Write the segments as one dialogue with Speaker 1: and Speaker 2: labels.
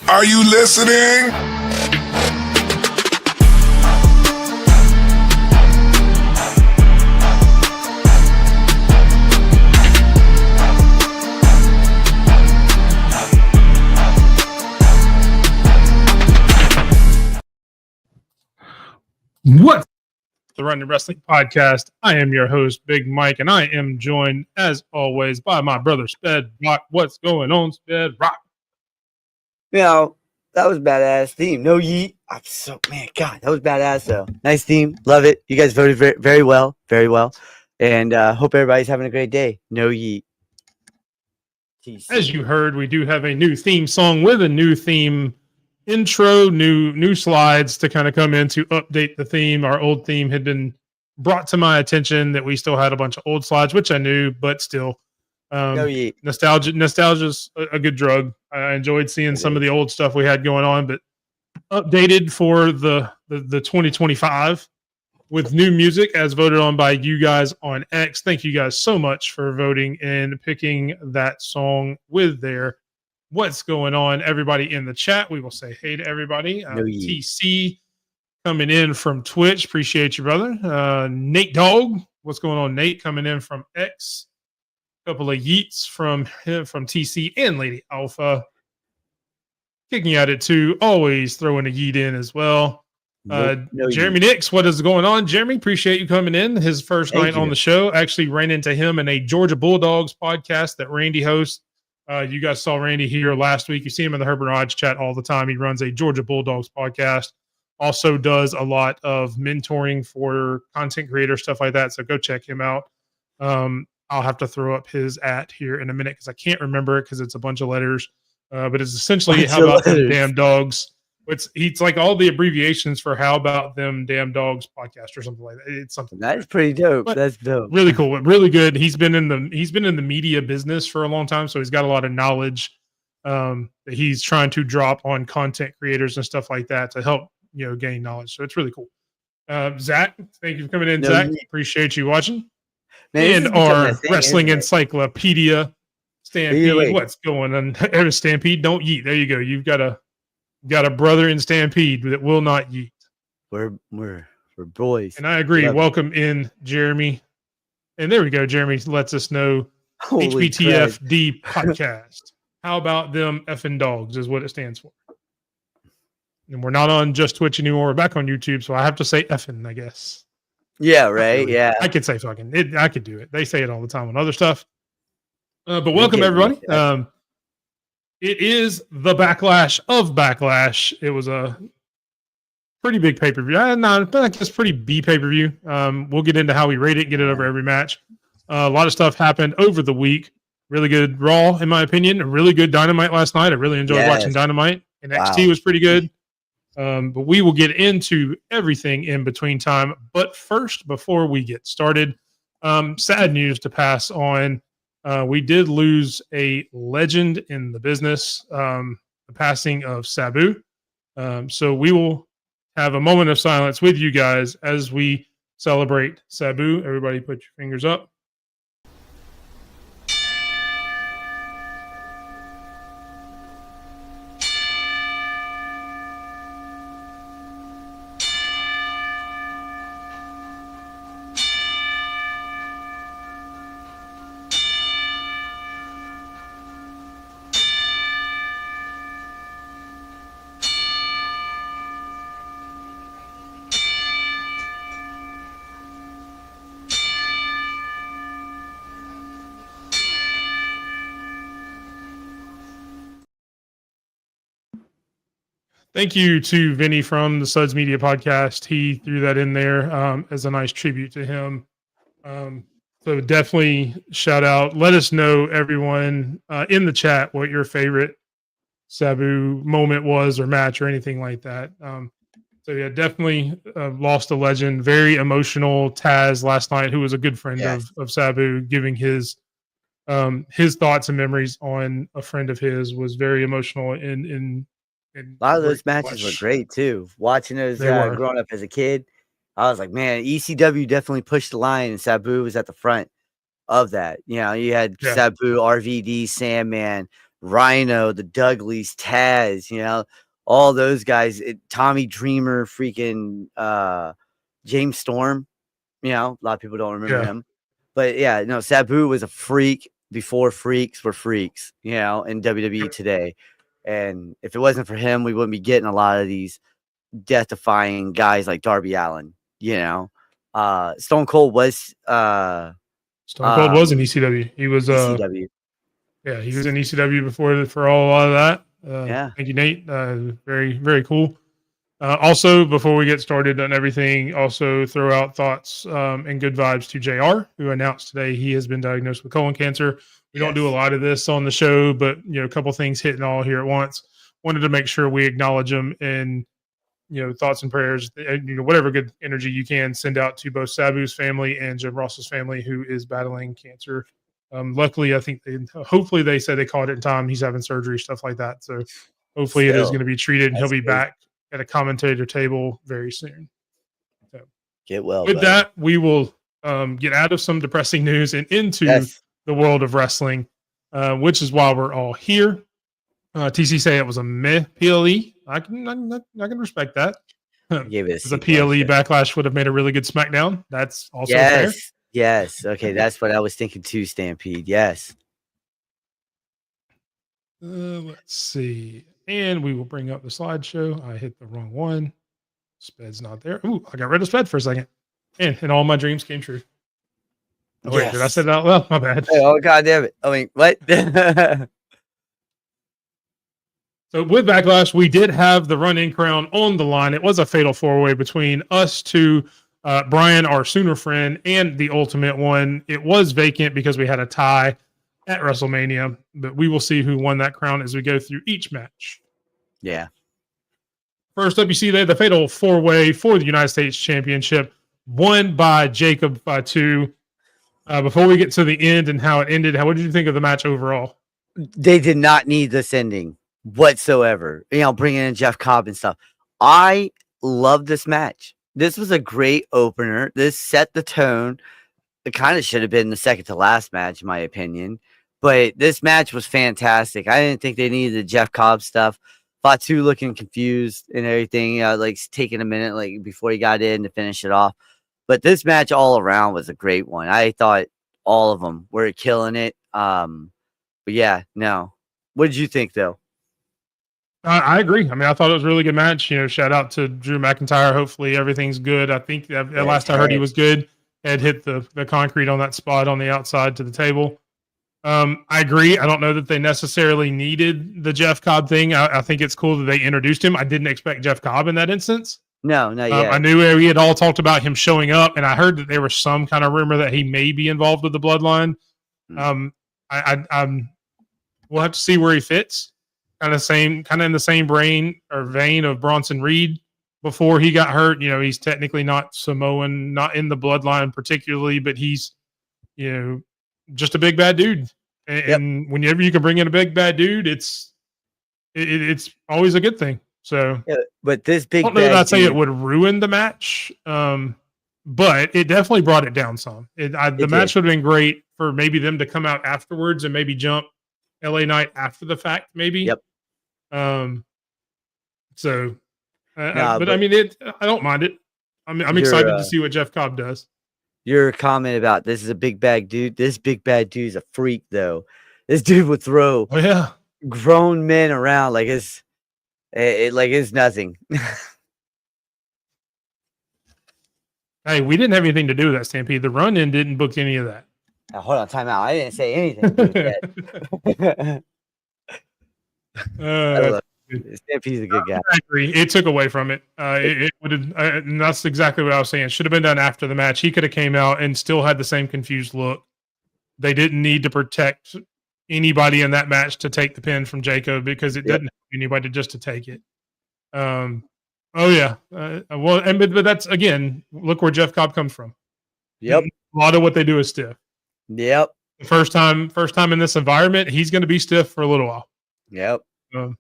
Speaker 1: Are you listening?
Speaker 2: What? The Running Wrestling Podcast. I am your host, Big Mike, and I am joined, as always, by my brother, Sped Rock. What's going on, Sped Rock?
Speaker 3: You know, that was a badass theme. No yeet. God, that was badass, though. Nice theme. Love it. You guys voted very, very well. Very well. And hope everybody's having a great day. No yeet.
Speaker 2: As you heard, we do have a new theme song with a new theme intro, new slides to kind of come in to update the theme. Our old theme had been brought to my attention that we still had a bunch of old slides, which I knew, but still. Nostalgia's a good drug. I enjoyed seeing some of the old stuff we had going on, but updated for the 2025 with new music as voted on by you guys on X. Thank you guys so much for voting and picking that song with their what's going on. Everybody in the chat, we will say hey to everybody. TC coming in from Twitch. Appreciate you, brother. Nate Dog, what's going on? Nate coming in from X. Couple of yeets from TC and Lady Alpha. Kicking at it too. Always throwing a yeet in as well. Jeremy Nix, what is going on? Jeremy, appreciate you coming in. His first night on the show. Actually ran into him in a Georgia Bulldogs podcast that Randy hosts. You guys saw Randy here last week. You see him in the Herbert Hodge chat all the time. He runs a Georgia Bulldogs podcast. Also does a lot of mentoring for content creators, stuff like that. So go check him out. I'll have to throw up his @ here in a minute because I can't remember it because it's a bunch of letters. But it's essentially how about them damn dogs. It's like all the abbreviations for how about them damn dogs podcast or something like that. It's something
Speaker 3: that's pretty dope. That's dope.
Speaker 2: Really cool. Really good. He's been in the media business for a long time, so he's got a lot of knowledge that he's trying to drop on content creators and stuff like that to help gain knowledge. So it's really cool. Zach, thank you for coming in. Zach, appreciate you watching. Man, and our wrestling encyclopedia, Stampede. What's going on? Stampede, don't yeet. There you go. You've got a brother in Stampede that will not yeet.
Speaker 3: We're boys.
Speaker 2: And I agree. Welcome in, Jeremy. And there we go. Jeremy lets us know HBTFD podcast. How about them effing dogs is what it stands for. And we're not on just Twitch anymore. We're back on YouTube, so I have to say effing, I guess.
Speaker 3: Yeah, right. Yeah.
Speaker 2: I could say fucking. I could do it. They say it all the time on other stuff. But welcome, everybody. It is the Backlash of Backlash. It was a pretty big pay-per-view. I guess pretty B pay-per-view. We'll get into how we rate it, get it over every match. A lot of stuff happened over the week. Really good Raw, in my opinion. A really good Dynamite last night. I really enjoyed watching Dynamite. NXT was pretty good. But we will get into everything in between time. But first, before we get started, sad news to pass on. We did lose a legend in the business, the passing of Sabu. So we will have a moment of silence with you guys as we celebrate Sabu. Everybody put your fingers up. Thank you to Vinny from the Suds Media Podcast. He threw that in there as a nice tribute to him. So definitely shout out. Let us know, everyone, in the chat what your favorite Sabu moment was or match or anything like that. So yeah, definitely lost a legend. Very emotional. Taz last night, who was a good friend of Sabu, giving his thoughts and memories on a friend of his, was very emotional. And
Speaker 3: a lot of those matches were great too. Watching those growing up as a kid, I was like, man, ECW definitely pushed the line, and Sabu was at the front of that. You know, you had Sabu, RVD, Sandman, Rhino, the Dudleys, Taz, all those guys, Tommy Dreamer, freaking James Storm, a lot of people don't remember him. But yeah, no, Sabu was a freak before freaks were freaks, in WWE today. And if it wasn't for him, we wouldn't be getting a lot of these death-defying guys like Darby Allin, Stone Cold was
Speaker 2: Stone Cold was in ECW. He was
Speaker 3: ECW.
Speaker 2: Yeah, he was in ECW before for a lot of that.
Speaker 3: Yeah.
Speaker 2: Thank you, Nate. Very, very cool. Also, before we get started on everything, also throw out thoughts and good vibes to JR, who announced today he has been diagnosed with colon cancer. We don't do a lot of this on the show, but a couple things hitting all here at once. Wanted to make sure we acknowledge them and thoughts and prayers. Whatever good energy you can send out to both Sabu's family and Jim Ross's family, who is battling cancer. Luckily, I think hopefully they said they caught it in time. He's having surgery, stuff like that. So hopefully it is going to be treated and he'll be back at a commentator table very soon. So
Speaker 3: get well.
Speaker 2: With that, we will get out of some depressing news and into the world of wrestling, which is why we're all here. TC say it was a meh PLE. I can respect that.
Speaker 3: Gave it
Speaker 2: a PLE Backlash would have made a really good SmackDown. That's also fair.
Speaker 3: Yes. Okay, that's what I was thinking too, Stampede. Yes.
Speaker 2: Let's see. And we will bring up the slideshow. I hit the wrong one. Sped's not there. Ooh, I got rid of Sped for a second. And all my dreams came true. Oh, wait, did I say that out loud? My bad.
Speaker 3: Oh, God damn it. I mean, what?
Speaker 2: So with Backlash, we did have the run-in crown on the line. It was a fatal four-way between us two, Brian, our Sooner friend, and the Ultimate One. It was vacant because we had a tie at WrestleMania, but we will see who won that crown as we go through each match.
Speaker 3: Yeah.
Speaker 2: First up, you see there the fatal four-way for the United States Championship, won by Jacob Fatu. Before we get to the end and how it ended, what did you think of the match overall?
Speaker 3: They did not need this ending whatsoever. Bringing in Jeff Cobb and stuff. I love this match. This was a great opener. This set the tone. It kind of should have been the second to last match, in my opinion. But this match was fantastic. I didn't think they needed the Jeff Cobb stuff. Fatu looking confused and everything, like taking a minute before he got in to finish it off. But this match all around was a great one. I thought all of them were killing it. But yeah, no. What did you think, though?
Speaker 2: I agree. I mean, I thought it was a really good match. Shout out to Drew McIntyre. Hopefully everything's good. I think at last I heard he was good. Had hit the concrete on that spot on the outside to the table. I agree. I don't know that they necessarily needed the Jeff Cobb thing. I think it's cool that they introduced him. I didn't expect Jeff Cobb in that instance.
Speaker 3: No, not yet.
Speaker 2: I knew we had all talked about him showing up, and I heard that there was some kind of rumor that he may be involved with the Bloodline. We'll have to see where he fits. Kind of in the same vein of Bronson Reed before he got hurt. He's technically not Samoan, not in the Bloodline particularly, but he's, just a big bad dude. And whenever you can bring in a big bad dude, it's always a good thing. So,
Speaker 3: but this big,
Speaker 2: I don't know that I'd say it would ruin the match, but it definitely brought it down some. The match would have been great for maybe them to come out afterwards and maybe jump LA Knight after the fact, maybe.
Speaker 3: Yep.
Speaker 2: But I don't mind it. I'm excited to see what Jeff Cobb does.
Speaker 3: Your comment about this is a big bad dude. This big bad dude's a freak, though. This dude would throw grown men around like it's nothing.
Speaker 2: Hey, we didn't have anything to do with that, Stampede. The run-in didn't book any of that.
Speaker 3: Now, hold on, time out. I didn't say anything to do with that. Stampede's a good guy.
Speaker 2: I agree. It took away from it. It would have, and that's exactly what I was saying. Should have been done after the match. He could have came out and still had the same confused look. They didn't need to protect anybody in that match to take the pin from Jacob because it didn't have anybody just to take it. But that's again, look where Jeff Cobb comes from.
Speaker 3: Yep.
Speaker 2: A lot of what they do is stiff.
Speaker 3: Yep.
Speaker 2: The first time in this environment, he's going to be stiff for a little while.
Speaker 3: Yep.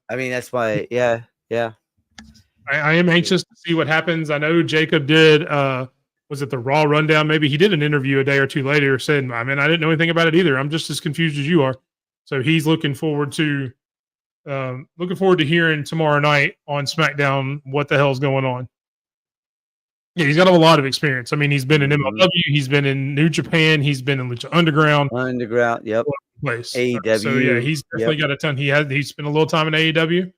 Speaker 3: That's why. Yeah.
Speaker 2: I am anxious to see what happens. I know Jacob did. Was it the Raw Rundown? Maybe he did an interview a day or two later. Said, I didn't know anything about it either. I'm just as confused as you are. So he's looking forward to hearing tomorrow night on SmackDown what the hell's going on. Yeah, he's got a lot of experience. I mean, he's been in MLW, he's been in New Japan, he's been in Lucha Underground.
Speaker 3: Yep.
Speaker 2: Place.
Speaker 3: AEW.
Speaker 2: So yeah, he's definitely got a ton. He's spent a little time in AEW.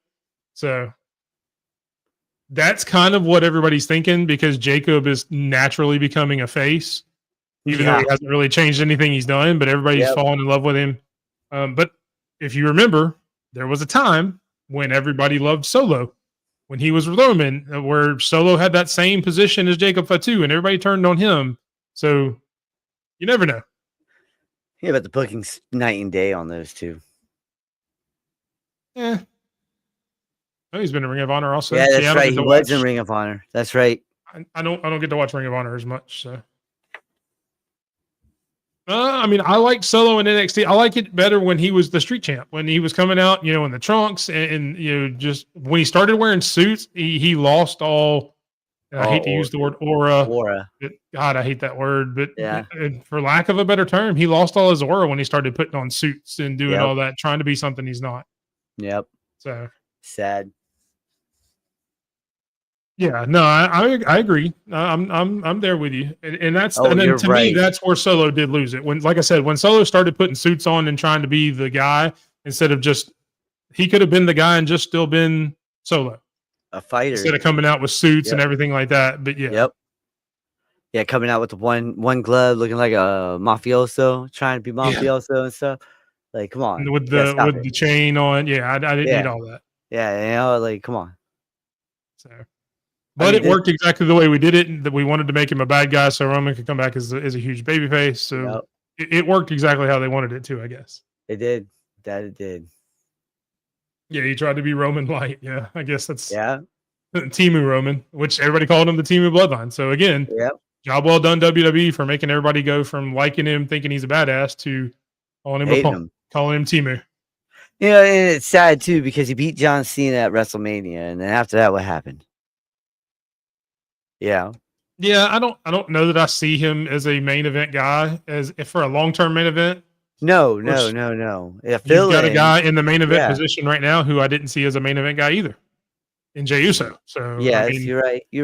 Speaker 2: So that's kind of what everybody's thinking, because Jacob is naturally becoming a face, even though he hasn't really changed anything he's done, but everybody's fallen in love with him. But if you remember, there was a time when everybody loved Solo, when he was Roman, where Solo had that same position as Jacob Fatu, and everybody turned on him. So you never know.
Speaker 3: Yeah, but the booking's night and day on those two.
Speaker 2: Yeah. Oh, he's been in Ring of Honor also.
Speaker 3: Yeah, that's right. He was in Ring of Honor. That's right.
Speaker 2: I don't get to watch Ring of Honor as much. So, I mean, I like Solo in NXT. I like it better when he was the street champ, when he was coming out, in the trunks, and just when he started wearing suits, he lost all. I hate to use the word aura. God, I hate that word, but for lack of a better term, he lost all his aura when he started putting on suits and doing all that, trying to be something he's not.
Speaker 3: Yep.
Speaker 2: So
Speaker 3: sad.
Speaker 2: Yeah, no, I agree. I'm there with you, and that's and then to me that's where Solo did lose it. When, like I said, when Solo started putting suits on and trying to be the guy instead of just, he could have been the guy and just still been Solo,
Speaker 3: a fighter,
Speaker 2: instead of coming out with suits and everything like that. But
Speaker 3: yeah, coming out with the one glove, looking like a mafioso, trying to be mafioso and stuff. Like, come on,
Speaker 2: with the chain on. Yeah, I didn't need all that.
Speaker 3: Yeah, like, come on.
Speaker 2: So. But it worked exactly the way we did it. That we wanted to make him a bad guy so Roman could come back as a huge babyface. So it worked exactly how they wanted it to, I guess.
Speaker 3: It did. It did.
Speaker 2: Yeah, he tried to be Roman light. Yeah, I guess that's
Speaker 3: Timu
Speaker 2: Roman, which everybody called him the Timu Bloodline. So again, job well done WWE for making everybody go from liking him, thinking he's a badass, to calling him a punk, calling him Timu.
Speaker 3: Yeah, and it's sad too because he beat John Cena at WrestleMania, and then after that, what happened? Yeah,
Speaker 2: I don't know that I see him as a main event guy, as if for a long-term main event.
Speaker 3: No.
Speaker 2: You've got a guy in the main event position right now who I didn't see as a main event guy either, in Jey Uso. So
Speaker 3: yes, I mean, you're right. You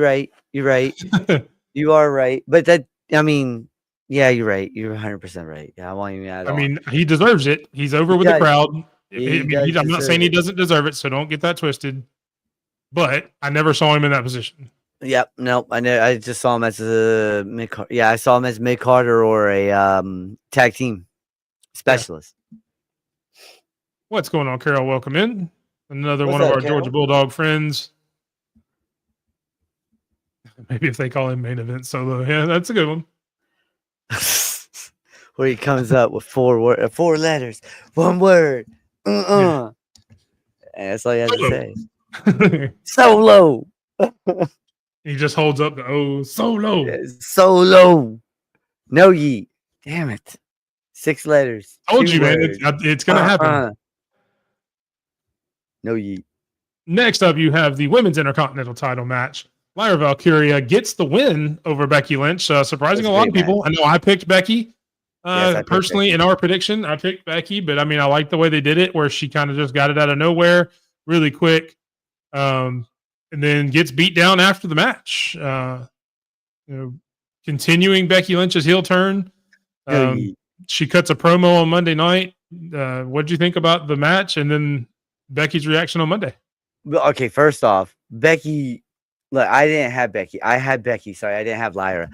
Speaker 3: are right, but you're right. You're 100% right. Yeah, I want you to.
Speaker 2: I mean, he deserves it. He's over with the crowd. I'm not saying he doesn't deserve it, so don't get that twisted. But I never saw him in that position.
Speaker 3: Yep. Nope. I just saw him as a mid. Yeah, I saw him as mid carder or a tag team specialist.
Speaker 2: What's going on, Carol? Welcome in. Another one of our Carol? Georgia Bulldog friends. Maybe if they call him main event Solo. Yeah, that's a good one.
Speaker 3: Where he comes up with four letters, one word. And that's all you have to say. Solo.
Speaker 2: He just holds up the Solo.
Speaker 3: Solo. No yeet. Damn it. 6 letters.
Speaker 2: Told you, man. It's going to happen.
Speaker 3: No yeet.
Speaker 2: Next up, you have the Women's Intercontinental title match. Lyra Valkyria gets the win over Becky Lynch, surprising a lot of people. I know I picked Becky. Personally, in our prediction, I picked Becky, but I mean, I like the way they did it, where she kind of just got it out of nowhere really quick. And then gets beat down after the match. Continuing Becky Lynch's heel turn. She cuts a promo on Monday night. What did you think about the match and then Becky's reaction on Monday?
Speaker 3: Okay, first off, Becky. Look, I didn't have Becky. I had Becky. Sorry, I didn't have Lyra.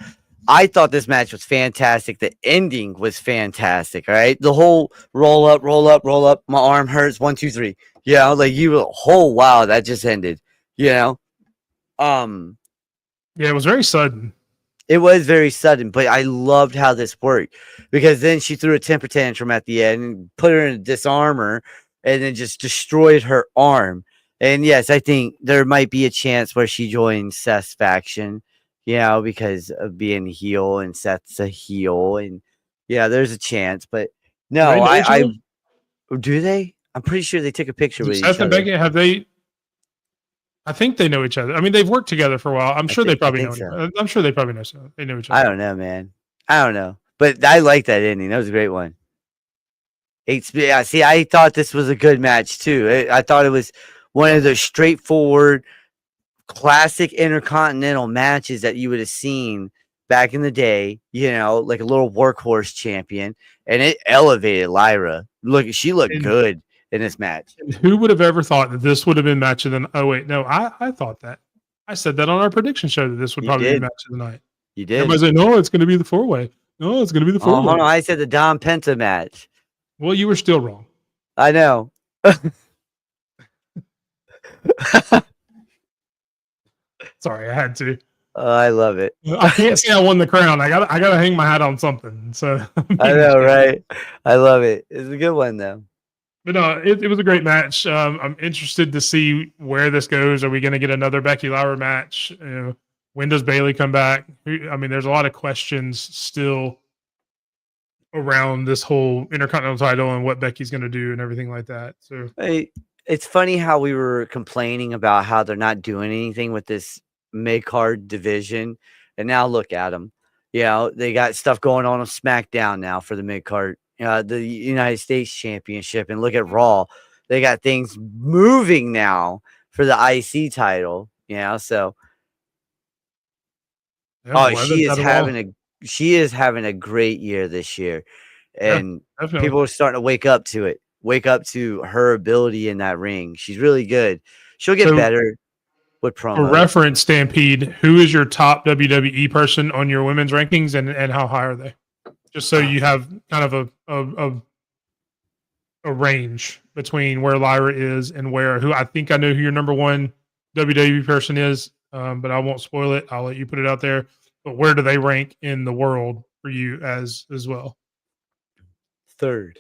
Speaker 3: I thought this match was fantastic. The ending was fantastic. All right, the whole roll up. My arm hurts. 1, 2, 3. Yeah, like wow, that just ended. Yeah,
Speaker 2: it was very sudden.
Speaker 3: It was very sudden, but I loved how this worked because then she threw a temper tantrum at the end and put her in a disarmor and then just destroyed her arm. And yes, I think there might be a chance where she joins Seth's faction, because of being a heel and Seth's a heel. And there's a chance, but no, I do they? I'm pretty sure they took a picture with
Speaker 2: Seth
Speaker 3: each
Speaker 2: and
Speaker 3: other.
Speaker 2: Becky, have they? I think they know each other. I mean, they've worked together for a while. I'm sure they probably know. So. I'm sure they probably know. So they know each other.
Speaker 3: I don't know, man. I don't know, but I like that ending. That was a great one. Yeah, see, I thought this was a good match too. I thought it was one of those straightforward, classic intercontinental matches that you would have seen back in the day. You know, like a little workhorse champion, and it elevated Lyra. Look, she looked
Speaker 2: And,
Speaker 3: good in this match.
Speaker 2: and who would have ever thought that this would have been match of the night? Oh wait, no, I thought that. I said that on our prediction show that this would
Speaker 3: You
Speaker 2: probably be
Speaker 3: did.
Speaker 2: match of the night.
Speaker 3: You did.
Speaker 2: Everybody's like, no, it's going to be the 4-way. No, it's going to be the 4-way.
Speaker 3: Hold on, I said the Dom Penta match.
Speaker 2: Well, you were still wrong.
Speaker 3: I know.
Speaker 2: Sorry, I had to.
Speaker 3: Oh, I love it.
Speaker 2: I can't say I won the crown. I gotta hang my hat on something. So
Speaker 3: I know, right? I love it. It's a good one though.
Speaker 2: But no, it was a great match. I'm interested to see where this goes. Are we going to get another Becky Lyra match? When does Bayley come back? I mean, there's a lot of questions still around this whole Intercontinental title and what Becky's going to do and everything like that. So
Speaker 3: Hey, it's funny how we were complaining about how they're not doing anything with this mid-card division, and now look at them. You know, they got stuff going on SmackDown now for the mid-card, the United States Championship, and look at Raw. They got things moving now for the IC title. You know, so
Speaker 2: yeah,
Speaker 3: she is having a great year this year, and
Speaker 2: definitely.
Speaker 3: people are starting to wake up to it. Wake up to her ability in that ring. She's really good. She'll get better with promos.
Speaker 2: For reference, Stampede, who is your top WWE person on your women's rankings, and how high are they? Just so you have kind of a range between where Lyra is and who I think I know who your number one WWE person is, but I won't spoil it. I'll let you put it out there. But where do they rank in the world for you as well?
Speaker 3: Third.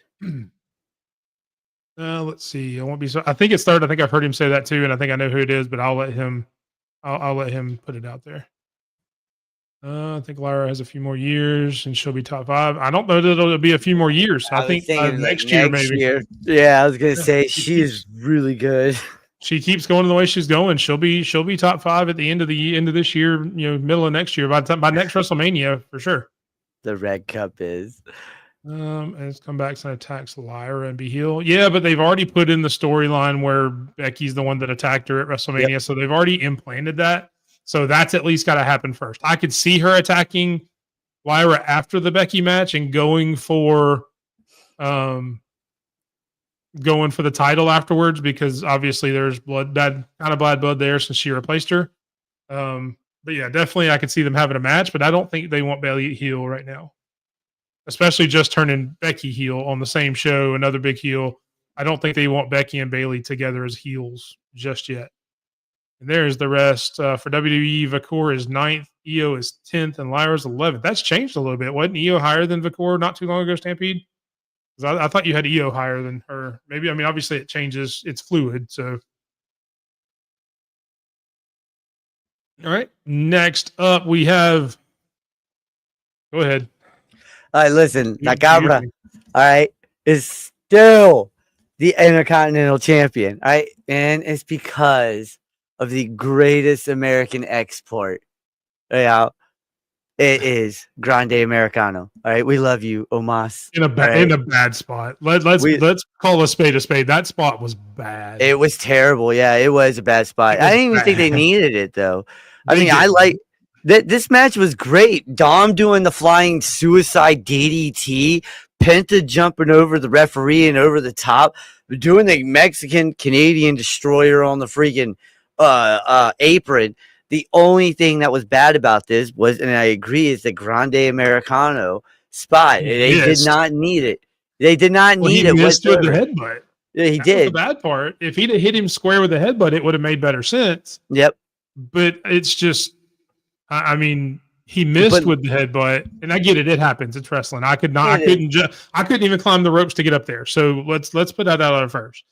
Speaker 2: Let's see. I won't be. I think it's third. I think I've heard him say that too, and I think I know who it is. But I'll let him. I'll let him put it out there. I think Lyra has a few more years, and she'll be top 5. I don't know that it'll be a few more years. I think next year maybe.
Speaker 3: Yeah, I was gonna say she's really good.
Speaker 2: She keeps going the way she's going. She'll be top 5 at the end of this year. Middle of next year. By next WrestleMania for sure.
Speaker 3: The Red Cup is.
Speaker 2: And it's come back and attacks Lyra and be healed. Yeah, but they've already put in the storyline where Becky's the one that attacked her at WrestleMania. Yep. So they've already implanted that. So that's at least got to happen first. I could see her attacking Lyra after the Becky match and going for the title afterwards, because obviously there's bad blood there since she replaced her. But yeah, definitely I could see them having a match, but I don't think they want Bayley heel right now. Especially just turning Becky heel on the same show, another big heel. I don't think they want Becky and Bayley together as heels just yet. And there's the rest. For WWE, Vakor is 9th, Io is 10th, and Lyra's 11th. That's changed a little bit. Wasn't Io higher than Vakor not too long ago, Stampede? Because I thought you had Io higher than her. Maybe, I mean, obviously it changes. It's fluid, so. All right. Next up, we have. Go ahead.
Speaker 3: All right, listen, Nakabra, all right, is still the Intercontinental Champion, all right? And it's because of the greatest American export. Yeah, it is Grande Americano. All right, we love you, Omos.
Speaker 2: In a bad spot. Let's call a spade a spade. That spot was bad.
Speaker 3: It was terrible. Yeah, it was a bad spot. I didn't even think they needed it though. I mean, I like. This match was great. Dom doing the flying suicide DDT, Penta jumping over the referee and over the top, doing the Mexican Canadian destroyer on the freaking apron. The only thing that was bad about this was, and I agree, is the Grande Americano spot. They did not need it. They did not need it.
Speaker 2: He missed with the headbutt.
Speaker 3: Yeah, he
Speaker 2: did.
Speaker 3: Was
Speaker 2: the bad part. If he'd have hit him square with the headbutt, it would have made better sense.
Speaker 3: Yep.
Speaker 2: But it's just. I mean, he missed with the headbutt, and I get it. It happens. It's wrestling. I couldn't even climb the ropes to get up there. So let's put that out there first.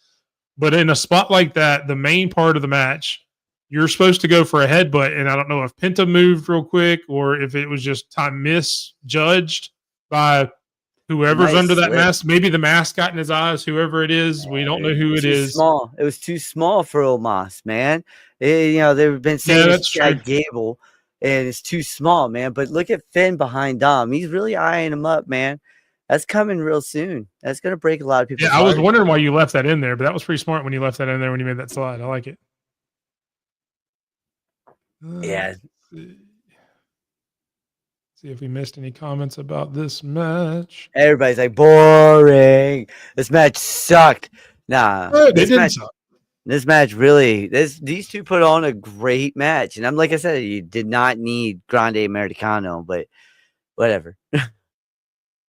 Speaker 2: But in a spot like that, the main part of the match, you're supposed to go for a headbutt, and I don't know if Penta moved real quick or if it was just time misjudged by whoever's under that mask. Maybe the mask got in his eyes. Whoever it is, we don't know who it is.
Speaker 3: Small. It was too small for Omos, man. They've been saying it's Chad Gable. And it's too small, man. But look at Finn behind Dom. He's really eyeing him up, man. That's coming real soon. That's gonna break a lot of people's
Speaker 2: Yeah, I was
Speaker 3: hearts.
Speaker 2: wondering why you left that in there, but that was pretty smart when you left that in there when you made that slide. I like it.
Speaker 3: Yeah.
Speaker 2: See if we missed any comments about this match.
Speaker 3: Everybody's like, boring. This match sucked. Nah,
Speaker 2: Oh, they didn't suck.
Speaker 3: this match really, these two put on a great match. And I'm like I said, you did not need Grande Americano, but whatever.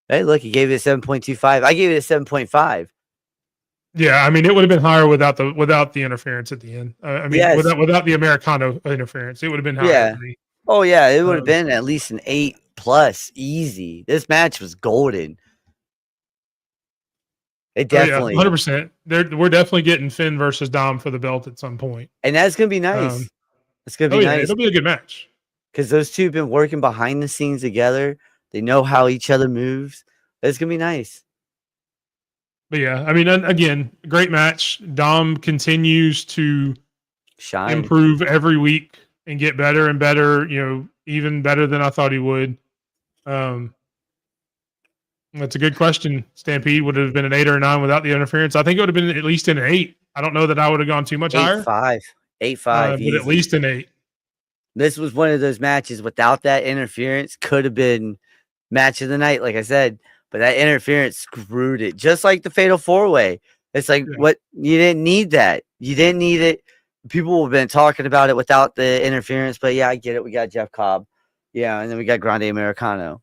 Speaker 3: Hey, look, he gave it a 7.25. I gave it a 7.5.
Speaker 2: Yeah, I mean, it would have been higher without the interference at the end. I mean,
Speaker 3: Yes.
Speaker 2: without the Americano interference, it would have been higher.
Speaker 3: Yeah.
Speaker 2: For me.
Speaker 3: Oh, yeah, it would have been at least an 8+ easy. This match was golden. It definitely
Speaker 2: 100%. We're definitely getting Finn versus Dom for the belt at some point.
Speaker 3: And that's gonna be nice. It's gonna be nice.
Speaker 2: It'll be a good match.
Speaker 3: Because those two have been working behind the scenes together. They know how each other moves. It's gonna be nice.
Speaker 2: But yeah, I mean, again, great match. Dom continues to
Speaker 3: shine,
Speaker 2: improve every week, and get better and better. You know, even better than I thought he would. That's a good question. Stampede would have been an 8 or a 9 without the interference. I think it would have been at least an 8. I don't know that I would have gone too much higher.
Speaker 3: 8.5,
Speaker 2: but at least an 8.
Speaker 3: This was one of those matches without that interference. Could have been match of the night, like I said. But that interference screwed it, just like the Fatal 4-Way. It's like, what? You didn't need that. You didn't need it. People have been talking about it without the interference, but yeah, I get it. We got Jeff Cobb, yeah, and then we got Grande Americano,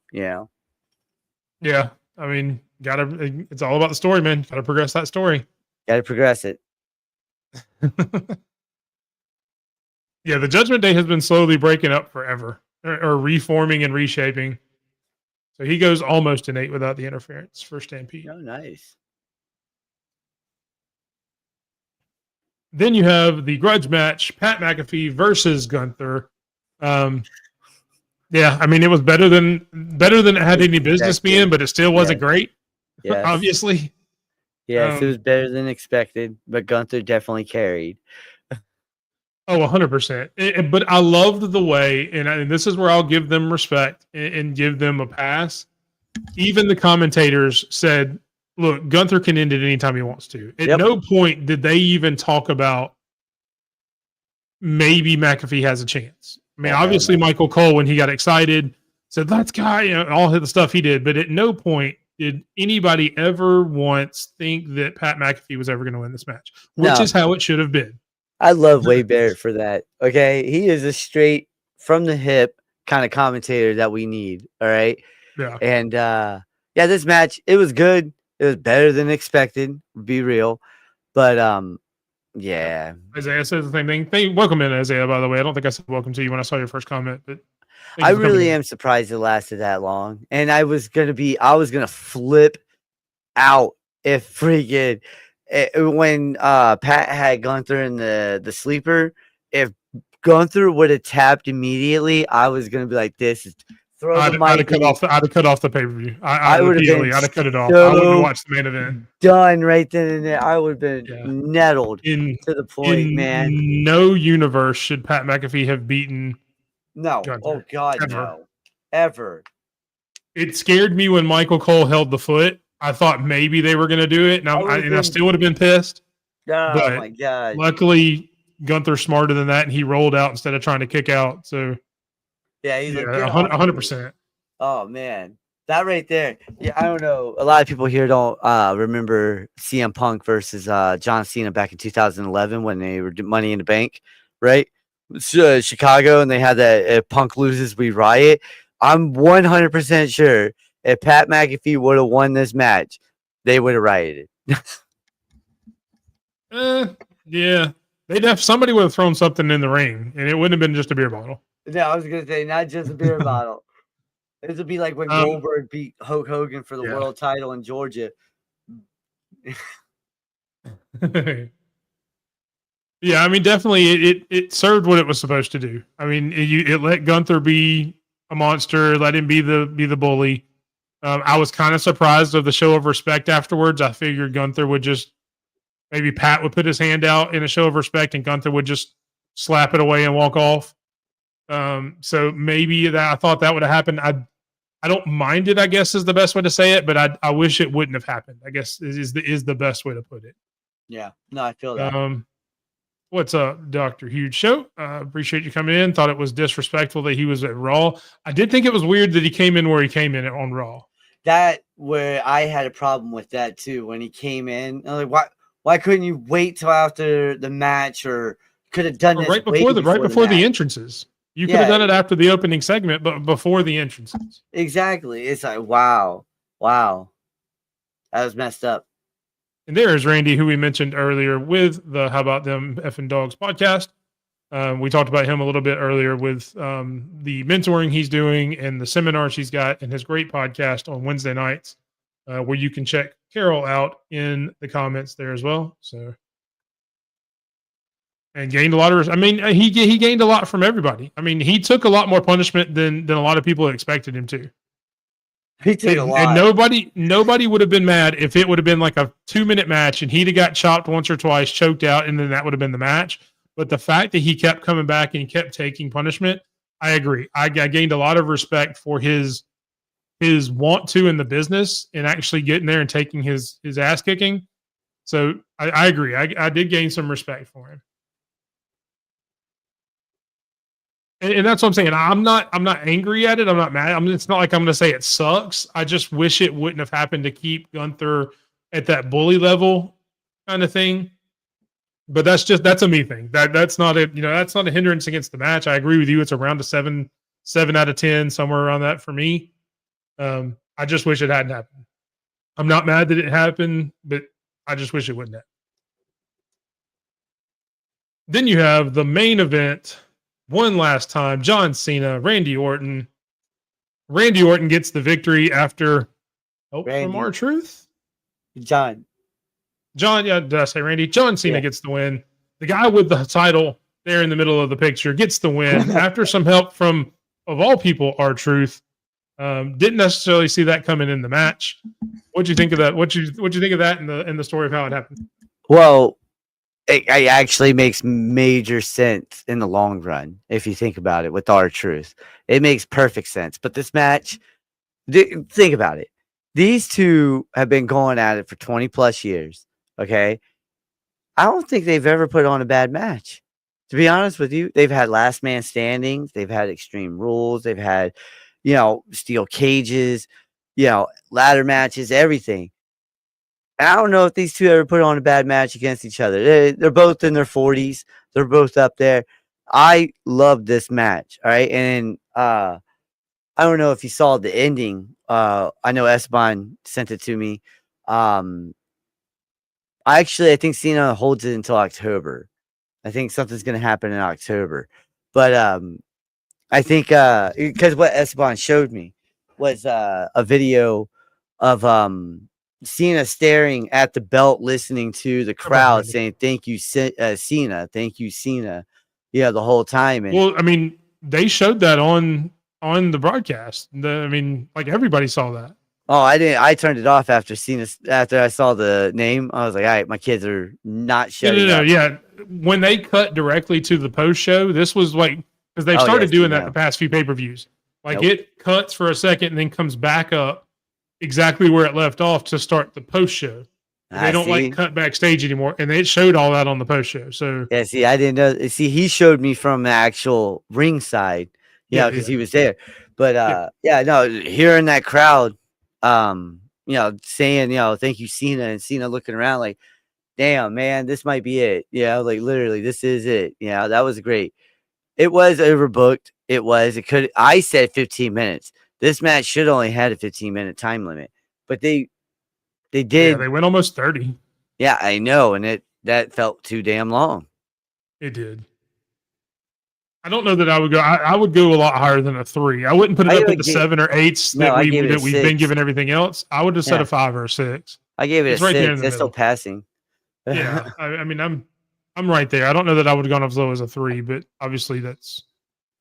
Speaker 3: Yeah,
Speaker 2: I mean, it's all about the story, man. Gotta progress that story.
Speaker 3: Gotta progress it.
Speaker 2: Yeah, the Judgment Day has been slowly breaking up forever, or reforming and reshaping. So he goes almost an 8 without the interference for Stampede.
Speaker 3: Oh, nice.
Speaker 2: Then you have the grudge match, Pat McAfee versus Gunther. Yeah, I mean, it was better than it had any business being, but it still wasn't great. Yes. Obviously.
Speaker 3: Yes, it was better than expected, but Gunther definitely carried.
Speaker 2: Oh, 100%. But I loved the way, and this is where I'll give them respect and give them a pass. Even the commentators said, look, Gunther can end it anytime he wants to. At no point did they even talk about maybe McAfee has a chance. I mean, obviously, Michael Cole, when he got excited, said, let's go, all the stuff he did. But at no point did anybody ever once think that Pat McAfee was ever going to win this match, which is how it should have been.
Speaker 3: I love Wade Barrett for that. Okay. He is a straight from the hip kind of commentator that we need. All right.
Speaker 2: Yeah.
Speaker 3: And this match, it was good. It was better than expected, be real. But yeah.
Speaker 2: Isaiah says the same thing. Welcome in, Isaiah, by the way. I don't think I said welcome to you when I saw your first comment, but
Speaker 3: I really am surprised it lasted that long. And I was gonna flip out if freaking when Pat had Gunther in the sleeper. If Gunther would have tapped immediately, I was gonna be like, this is
Speaker 2: I'd have cut off the pay-per-view. I'd have cut it off.
Speaker 3: So
Speaker 2: I wouldn't watch the main event.
Speaker 3: Done right then and there. I would have been nettled to the point, man.
Speaker 2: No universe should Pat McAfee have beaten.
Speaker 3: No.
Speaker 2: Gunther,
Speaker 3: oh God, no. Ever.
Speaker 2: It scared me when Michael Cole held the foot. I thought maybe they were going to do it, and I still would have been pissed.
Speaker 3: Oh my God.
Speaker 2: Luckily, Gunther's smarter than that, and he rolled out instead of trying to kick out. So
Speaker 3: yeah, he's
Speaker 2: 100%.
Speaker 3: Oh man, that right there. Yeah, I don't know. A lot of people here don't remember CM Punk versus John Cena back in 2011 when they were Money in the Bank, right? Chicago, and they had that if Punk loses, we riot. I'm 100% sure if Pat McAfee would have won this match, they would have rioted.
Speaker 2: Yeah. Somebody would have thrown something in the ring, and it wouldn't have been just a beer bottle.
Speaker 3: No, I was going to say, not just a beer bottle. This would be like when Goldberg beat Hulk Hogan for the world title in Georgia.
Speaker 2: Yeah, I mean, definitely it served what it was supposed to do. I mean, it let Gunther be a monster, let him be the bully. I was kind of surprised of the show of respect afterwards. I figured Gunther would just, maybe Pat would put his hand out in a show of respect and Gunther would just slap it away and walk off. So maybe I thought that would have happened. I I don't mind it, I guess is the best way to say it, but I wish it wouldn't have happened. I guess is the best way to put it.
Speaker 3: Yeah. No, I feel that.
Speaker 2: What's up, Dr. Huge Show? Appreciate you coming in. Thought it was disrespectful that he was at Raw. I did think it was weird that he came in where he came in on Raw.
Speaker 3: That where I had a problem with that too when he came in. I'm like, why couldn't you wait till after the match, or could have done this
Speaker 2: right before the entrances? You could have done it after the opening segment, but before the entrances.
Speaker 3: Exactly. It's like, wow, that was messed up.
Speaker 2: And there is Randy, who we mentioned earlier with the How About Them Effing Dogs podcast. We talked about him a little bit earlier with the mentoring he's doing and the seminars he's got and his great podcast on Wednesday nights, where you can check Carol out in the comments there as well. So, and gained a lot of. I mean, he gained a lot from everybody. I mean, he took a lot more punishment than a lot of people expected him to.
Speaker 3: He took a lot.
Speaker 2: And nobody would have been mad if it would have been like a 2-minute match and he'd have got chopped once or twice, choked out, and then that would have been the match. But the fact that he kept coming back and he kept taking punishment, I agree. I gained a lot of respect for his want to in the business and actually getting there and taking his ass kicking. So I agree. I did gain some respect for him. And that's what I'm saying. I'm not angry at it. I'm not mad. It's not like I'm going to say it sucks. I just wish it wouldn't have happened to keep Gunther at that bully level kind of thing. But that's a me thing. That's not a hindrance against the match. I agree with you. It's around a 7 out of 10, somewhere around that for me. I just wish it hadn't happened. I'm not mad that it happened, but I just wish it wouldn't have. Then you have the main event. One last time, John Cena, Randy Orton. Randy Orton gets the victory after from R-Truth?
Speaker 3: John,
Speaker 2: yeah, did I say Randy? John Cena gets the win. The guy with the title there in the middle of the picture gets the win after some help from, of all people, R-Truth. Didn't necessarily see that coming in the match. What'd you think of that? What'd you think of that in the story of how it happened?
Speaker 3: Well, it actually makes major sense in the long run if you think about it with R-Truth. It makes perfect sense. But this match, think about it. These two have been going at it for 20 plus years. Okay. I don't think they've ever put on a bad match. To be honest with you, they've had last man standings. They've had Extreme Rules. They've had, steel cages, ladder matches, everything. And I don't know if these two ever put on a bad match against each other. They're both in their 40s. They're both up there. I love this match. All right. And I don't know if you saw the ending. I know Esteban sent it to me. I think Cena holds it until October. I think something's going to happen in October. But I think because what Esteban showed me was a video of Cena staring at the belt, listening to the crowd saying, "Thank you, Cena. Thank you, Cena." Yeah, the whole time. And,
Speaker 2: well, I mean, they showed that on the broadcast. Like everybody saw that.
Speaker 3: Oh, I didn't. I turned it off after I saw the name. I was like, all right, my kids are not shutting up.
Speaker 2: Yeah. When they cut directly to the post show, this was like, because they've started doing that the past few pay-per-views. Like it cuts for a second and then comes back up exactly where it left off to start the post show. They don't like cut backstage anymore, and they showed all that on the post show. So
Speaker 3: yeah, see, I didn't know. See, he showed me from the actual ringside, because he was there. But hearing that crowd, saying, "Thank you, Cena," and Cena looking around like, "Damn, man, this might be it." Like literally, this is it. That was great. It was overbooked. It could. I said 15 minutes. This match should only had a 15-minute time limit, but they did.
Speaker 2: Yeah, they went almost 30.
Speaker 3: Yeah, I know, and that felt too damn long.
Speaker 2: It did. I don't know that I would go. I would go a lot higher than a 3. I wouldn't put it up at the 7 or 8s that we've been given everything else. I would have said a 5 or a 6.
Speaker 3: I gave it a 6.
Speaker 2: There
Speaker 3: That's still passing.
Speaker 2: Yeah, I'm right there. I don't know that I would have gone as low as a 3, but obviously that's.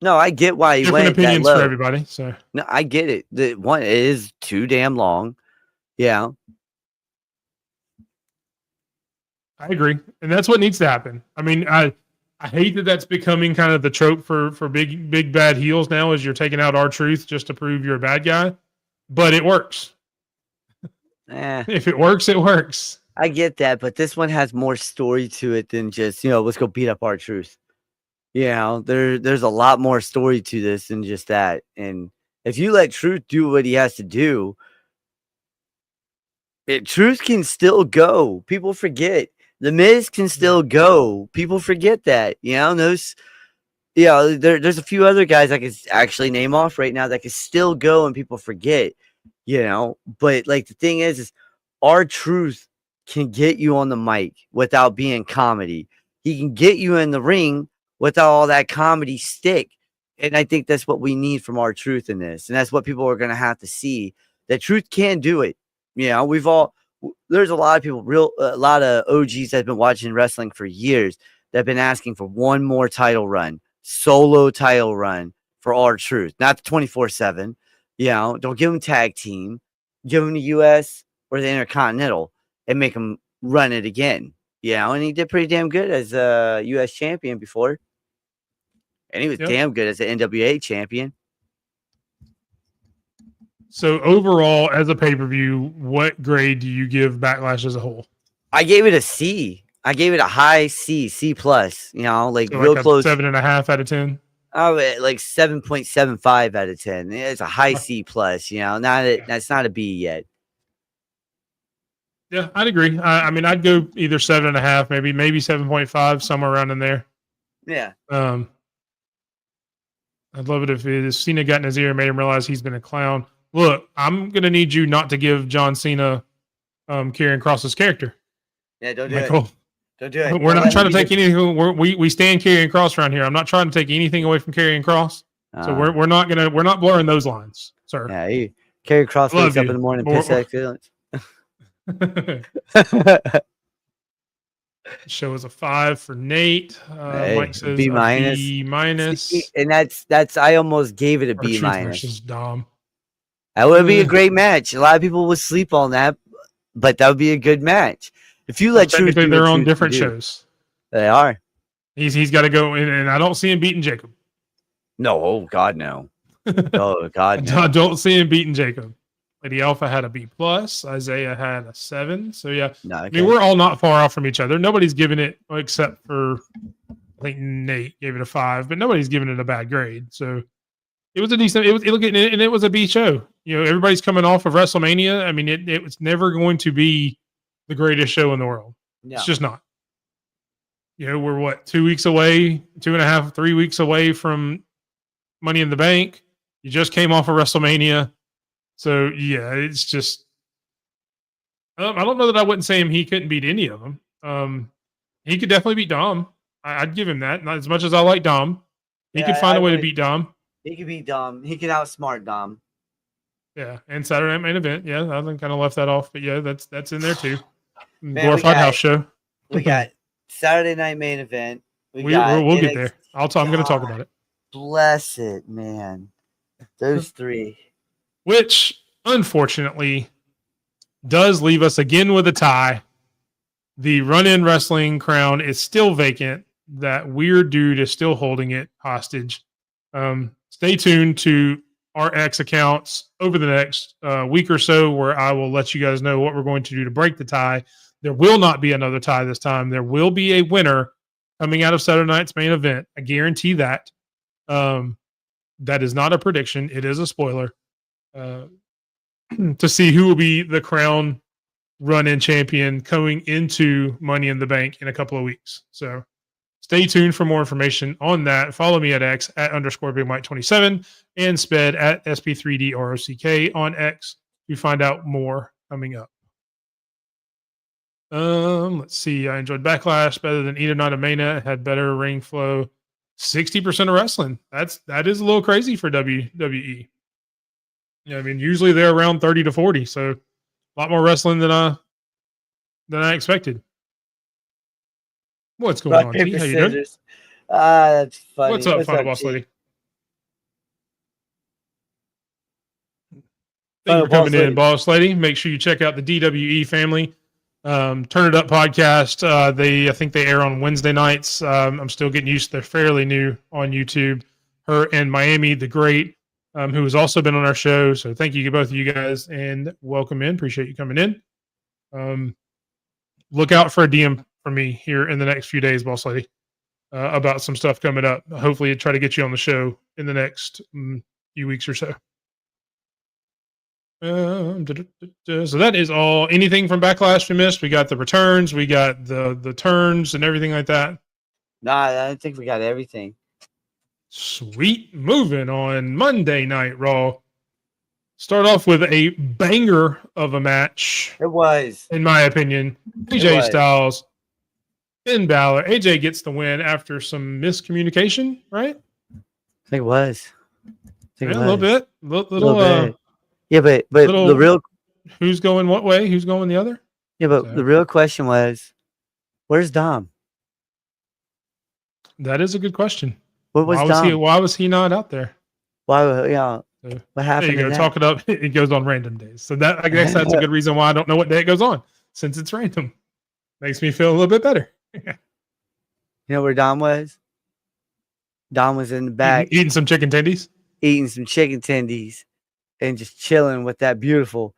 Speaker 3: No, I get why you
Speaker 2: went
Speaker 3: different
Speaker 2: opinions for everybody. So
Speaker 3: no, I get it. The one is too damn long. Yeah,
Speaker 2: I agree, and that's what needs to happen. I mean, I hate that that's becoming kind of the trope for big bad heels now, is you're taking out R-Truth just to prove you're a bad guy. but it works. If it works, it works.
Speaker 3: I get that, but this one has more story to it than just, let's go beat up R-Truth. There's a lot more story to this than just that. And if you let Truth do what he has to do, Truth can still go. People forget. The Miz can still go. People forget that. There's a few other guys I could actually name off right now that can still go and people forget. But like the thing is R-Truth can get you on the mic without being comedy. He can get you in the ring without all that comedy stick. And I think that's what we need from R-Truth in this. And that's what people are going to have to see, that Truth can do it. There's a lot of people, a lot of OGs that have been watching wrestling for years that have been asking for one more title run, solo title run for R-Truth, not the 24/7. Don't give him tag team, give him the US or the Intercontinental and make him run it again. And he did pretty damn good as a US champion before. And he was damn good as an NWA champion.
Speaker 2: So overall, as a pay-per-view, what grade do you give Backlash as a whole?
Speaker 3: I gave it a C. I gave it a high C, C+. Real close.
Speaker 2: 7.5 out of 10.
Speaker 3: Oh, like 7.75 out of 10. It's a high C+. That's not a B yet.
Speaker 2: Yeah, I'd agree. I mean, I'd go either 7.5, maybe 7.5, somewhere around in there.
Speaker 3: Yeah.
Speaker 2: I'd love it if Cena got in his ear and made him realize he's been a clown. Look, I'm gonna need you not to give John Cena Karrion Kross's character.
Speaker 3: Yeah, don't do
Speaker 2: Michael.
Speaker 3: it. Don't do it.
Speaker 2: We're not trying to take anything. We stand Karrion Kross around here. I'm not trying to take anything away from Karrion Kross. So we're not blurring those lines, sir.
Speaker 3: Yeah, Karrion Kross wakes up in the morning, piss excellence.
Speaker 2: Show is a 5 for Nate. Mike says
Speaker 3: B-.
Speaker 2: B-.
Speaker 3: And that's I almost gave it a B-.
Speaker 2: Versus Dom.
Speaker 3: That would be a great match. A lot of people would sleep on that, but that would be a good match. If you let Truth,
Speaker 2: they're on different shows.
Speaker 3: They are.
Speaker 2: He's got to go in, and I don't see him beating Jacob.
Speaker 3: No, oh God, no. Oh God, no.
Speaker 2: I don't see him beating Jacob. Lady Alpha had a B+. Isaiah had a 7. So yeah,
Speaker 3: no, okay.
Speaker 2: I mean, we're all not far off from each other. Nobody's given it, except for I think Nate gave it a 5, but nobody's given it a bad grade. So it was a decent. It was a B show. Everybody's coming off of WrestleMania. I mean, it was never going to be the greatest show in the world. No. It's just not. We're what, 2 weeks away, 2.5, 3 weeks away from Money in the Bank. You just came off of WrestleMania. So yeah, it's just, I don't know that I wouldn't say he couldn't beat any of them. He could definitely beat Dom. I'd give him that. Not as much as I like Dom. He could find a way to beat Dom.
Speaker 3: He could beat Dom. He could outsmart Dom.
Speaker 2: Yeah, and Saturday Night Main Event. Yeah, I kind of left that off, but yeah, that's in there too. Glorified house show.
Speaker 3: We got Saturday Night Main Event.
Speaker 2: We'll get there. I'm going to talk about it.
Speaker 3: Bless it, man. Those three.
Speaker 2: Which, unfortunately, does leave us again with a tie. The run-in wrestling crown is still vacant. That weird dude is still holding it hostage. Stay tuned to our X accounts over the next week or so, where I will let you guys know what we're going to do to break the tie. There will not be another tie this time. There will be a winner coming out of Saturday night's main event. I guarantee that. That is not a prediction. It is a spoiler. To see who will be the crown run-in champion going into Money in the Bank in a couple of weeks. So stay tuned for more information on that. Follow me at X at _BigMike27 and Sped at SP3DROCK on X to find out more coming up. Let's see. I enjoyed Backlash better than Either Night of Mania. It had better ring flow. 60% of wrestling. That is a little crazy for WWE. I mean, usually they're around 30 to 40, so a lot more wrestling than I expected. What's going on, T? How you doing?
Speaker 3: That's funny.
Speaker 2: What's up, Final Boss Lady? Thank you for coming in, Boss Lady. Make sure you check out the DWE family. Turn It Up podcast. I think they air on Wednesday nights. I'm still getting used to. They're fairly new on YouTube. Her and Miami the Great. who has also been on our show. So thank you to both of you guys and welcome in. Appreciate you coming in. Look out for a DM from me here in the next few days, boss lady, about some stuff coming up. Hopefully, try to get you on the show in the next few weeks or so. So that is all. Anything from Backlash we missed? We got the returns, we got the turns, and everything like that.
Speaker 3: Nah, I think we got everything.
Speaker 2: Sweet. Moving on Monday Night Raw. Start off with a banger of a match.
Speaker 3: It was,
Speaker 2: in my opinion. AJ Styles, Finn Balor. AJ gets the win after some miscommunication, right?
Speaker 3: I think it was.
Speaker 2: A little bit. Little bit.
Speaker 3: Yeah, but the real
Speaker 2: who's going what way? Who's going the other?
Speaker 3: Yeah, but the real question was, where's Dom?
Speaker 2: That is a good question.
Speaker 3: What was Dom?
Speaker 2: Why was he not out there?
Speaker 3: Why? Yeah. What happened?
Speaker 2: There you go. Talk it up. It goes on random days. So I guess that's a good reason why I don't know what day it goes on, since it's random. Makes me feel a little bit better.
Speaker 3: You know where Dom was? Dom was in the back
Speaker 2: eating some chicken tendies.
Speaker 3: Eating some chicken tendies. And just chilling with that beautiful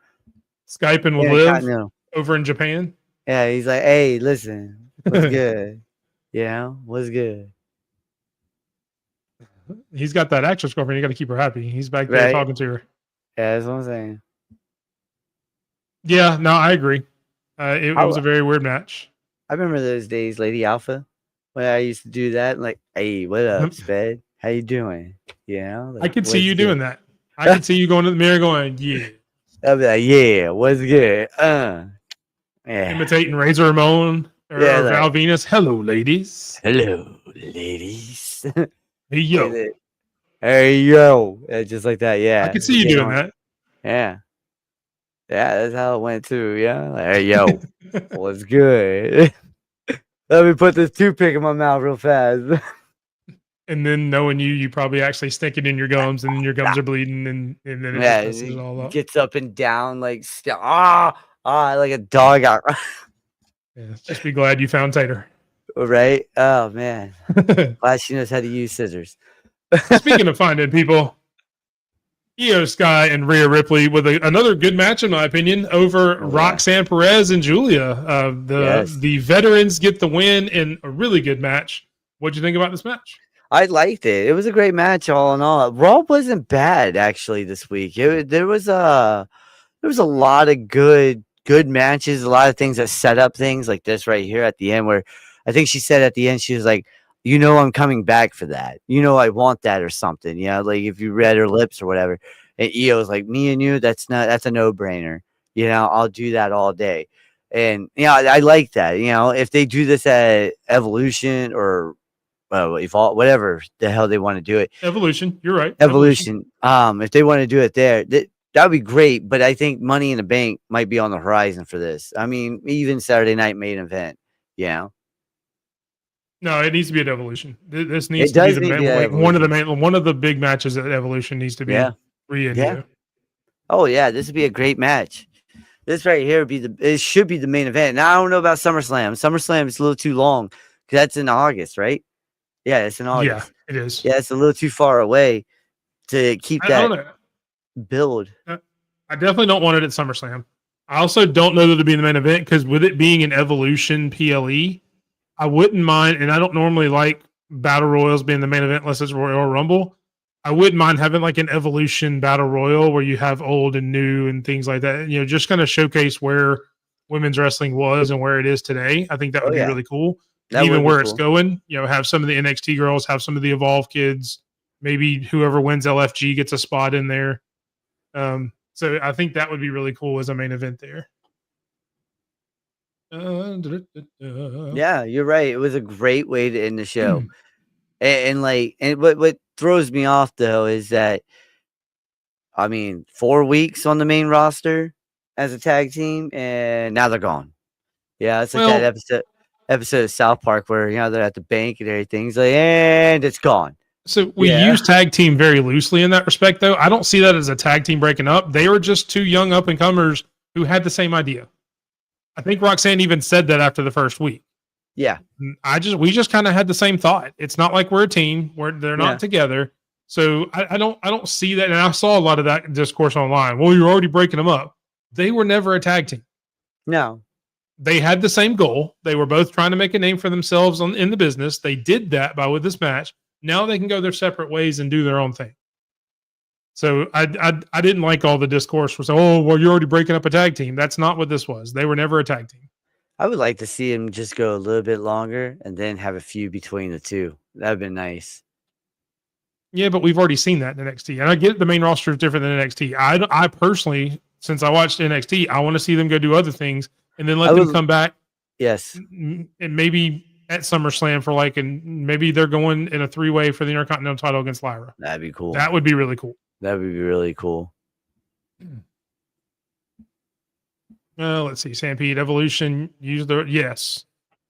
Speaker 2: Skyping with Liv over in Japan.
Speaker 3: Yeah, he's like, hey, listen, what's good? What's good?
Speaker 2: He's got that actress girlfriend. You got to keep her happy. He's back there talking to her.
Speaker 3: Yeah, that's what I'm saying.
Speaker 2: Yeah, no, I agree. It was a very weird match.
Speaker 3: I remember those days, Lady Alpha, when I used to do that. Like, hey, what up, Sped? How you doing? Like,
Speaker 2: I could see you doing that. I can see you going to the mirror going, yeah.
Speaker 3: I'll be like, yeah, what's good? Yeah.
Speaker 2: Imitating Razor Ramon or Val Venus. Hello, ladies.
Speaker 3: Hello, ladies.
Speaker 2: Hey, yo.
Speaker 3: Hey, yo. Just like that, yeah.
Speaker 2: I can see you doing that.
Speaker 3: Yeah. Yeah, that's how it went too, yeah. Like, hey, yo, what's good? Let me put this toothpick in my mouth real fast.
Speaker 2: And then knowing you probably actually stick it in your gums, and then your gums are bleeding, and then it messes it all up.
Speaker 3: Gets up and down like like a dog out.
Speaker 2: Just be glad you found Tater.
Speaker 3: Right? Oh man, glad she knows how to use scissors.
Speaker 2: Speaking of finding people, Io Sky and Rhea Ripley with another good match, in my opinion, over Roxanne Perez and Julia. The veterans get the win in a really good match. What'd you think about this match?
Speaker 3: I liked it. It was a great match, all in all. Raw wasn't bad actually this week. There was a lot of good matches, a lot of things that set up things like this right here at the end, where I think she said at the end, she was like, I'm coming back for that. I want that or something. Like if you read her lips or whatever. And Io was like, me and you, that's a no-brainer. I'll do that all day. And I like that. If they do this at Evolution or Evolve, whatever the hell they want to do it.
Speaker 2: Evolution, you're right.
Speaker 3: Evolution. If they want to do it there, that would be great. But I think Money in the Bank might be on the horizon for this. I mean, even Saturday Night main event. No,
Speaker 2: it needs to be at Evolution. This needs to be one of the big matches at Evolution needs to be Rhea.
Speaker 3: Oh yeah, this would be a great match. This right here it should be the main event. Now I don't know about SummerSlam. SummerSlam is a little too long because that's in August, right? Yeah, it's in August.
Speaker 2: Yeah, it is.
Speaker 3: Yeah, it's a little too far away to keep that build.
Speaker 2: I definitely don't want it at SummerSlam. I also don't know that it'll be in the main event because with it being an Evolution PLE, I wouldn't mind, and I don't normally like Battle Royals being the main event unless it's Royal Rumble. I wouldn't mind having like an Evolution Battle Royal where you have old and new and things like that. Just kind of showcase where women's wrestling was and where it is today. I think that would be really cool. Even where it's going, have some of the NXT girls, have some of the Evolve kids. Maybe whoever wins LFG gets a spot in there. So I think that would be really cool as a main event there.
Speaker 3: Yeah, you're right. It was a great way to end the show. And what throws me off though is that 4 weeks on the main roster as a tag team, and now they're gone. Yeah, it's like that episode of South Park where they're at the bank and everything's like, and it's gone.
Speaker 2: So we use tag team very loosely in that respect, though. I don't see that as a tag team breaking up. They were just two young up and comers who had the same idea. I think Roxanne even said that after the first week.
Speaker 3: Yeah,
Speaker 2: we just kind of had the same thought. It's not like we're a team. They're not together. So I don't see that. And I saw a lot of that discourse online. Well, you're already breaking them up. They were never a tag team.
Speaker 3: No.
Speaker 2: They had the same goal. They were both trying to make a name for themselves in the business. They did that with this match. Now they can go their separate ways and do their own thing. So I didn't like all the discourse was, oh, well, you're already breaking up a tag team. That's not what this was. They were never a tag team.
Speaker 3: I would like to see him just go a little bit longer and then have a feud between the two. That would be nice.
Speaker 2: Yeah, but we've already seen that in NXT. And I get the main roster is different than NXT. I personally, since I watched NXT, I want to see them go do other things and then let them come back.
Speaker 3: Yes.
Speaker 2: And maybe at SummerSlam for and maybe they're going in a 3-way for the Intercontinental title against Lyra.
Speaker 3: That'd be cool.
Speaker 2: That would be really cool.
Speaker 3: That would be really cool.
Speaker 2: Let's see. Stampede Evolution. Use the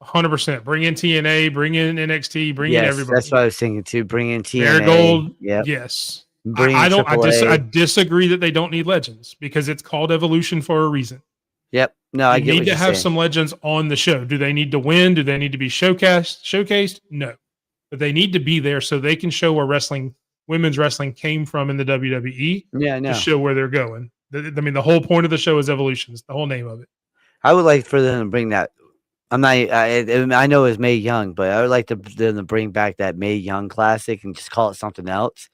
Speaker 2: 100%. Bring in TNA. Bring in NXT. Bring in everybody.
Speaker 3: That's what I was thinking too. Bring in TNA.
Speaker 2: Marigold.
Speaker 3: Yep.
Speaker 2: Yes.
Speaker 3: I
Speaker 2: disagree that they don't need legends because it's called Evolution for a reason.
Speaker 3: Yep. No, I get
Speaker 2: need to have some legends on the show. Do they need to win? Do they need to be showcased? No, but they need to be there so they can show where women's wrestling came from in the WWE.
Speaker 3: Yeah, no.
Speaker 2: To show where they're going. The whole point of the show is Evolution. It's the whole name of it.
Speaker 3: I would like for them to bring that. I know it's Mae Young, but I would like them to bring back that Mae Young Classic and just call it something else.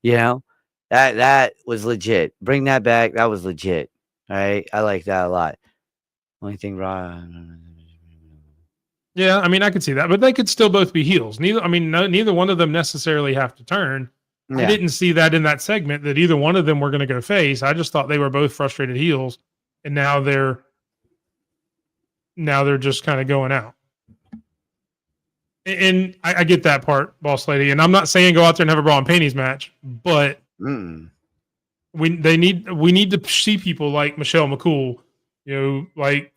Speaker 3: You know, that was legit. Bring that back. That was legit. All right, I like that a lot. Only thing wrong.
Speaker 2: Yeah, I could see that, but they could still both be heels. Neither one of them necessarily have to turn. Yeah. I didn't see that in that segment that either one of them were going to go face. I just thought they were both frustrated heels, and now they're just kind of going out. And I get that part, boss lady. And I'm not saying go out there and have a bra and panties match, but we need to see people like Michelle McCool, like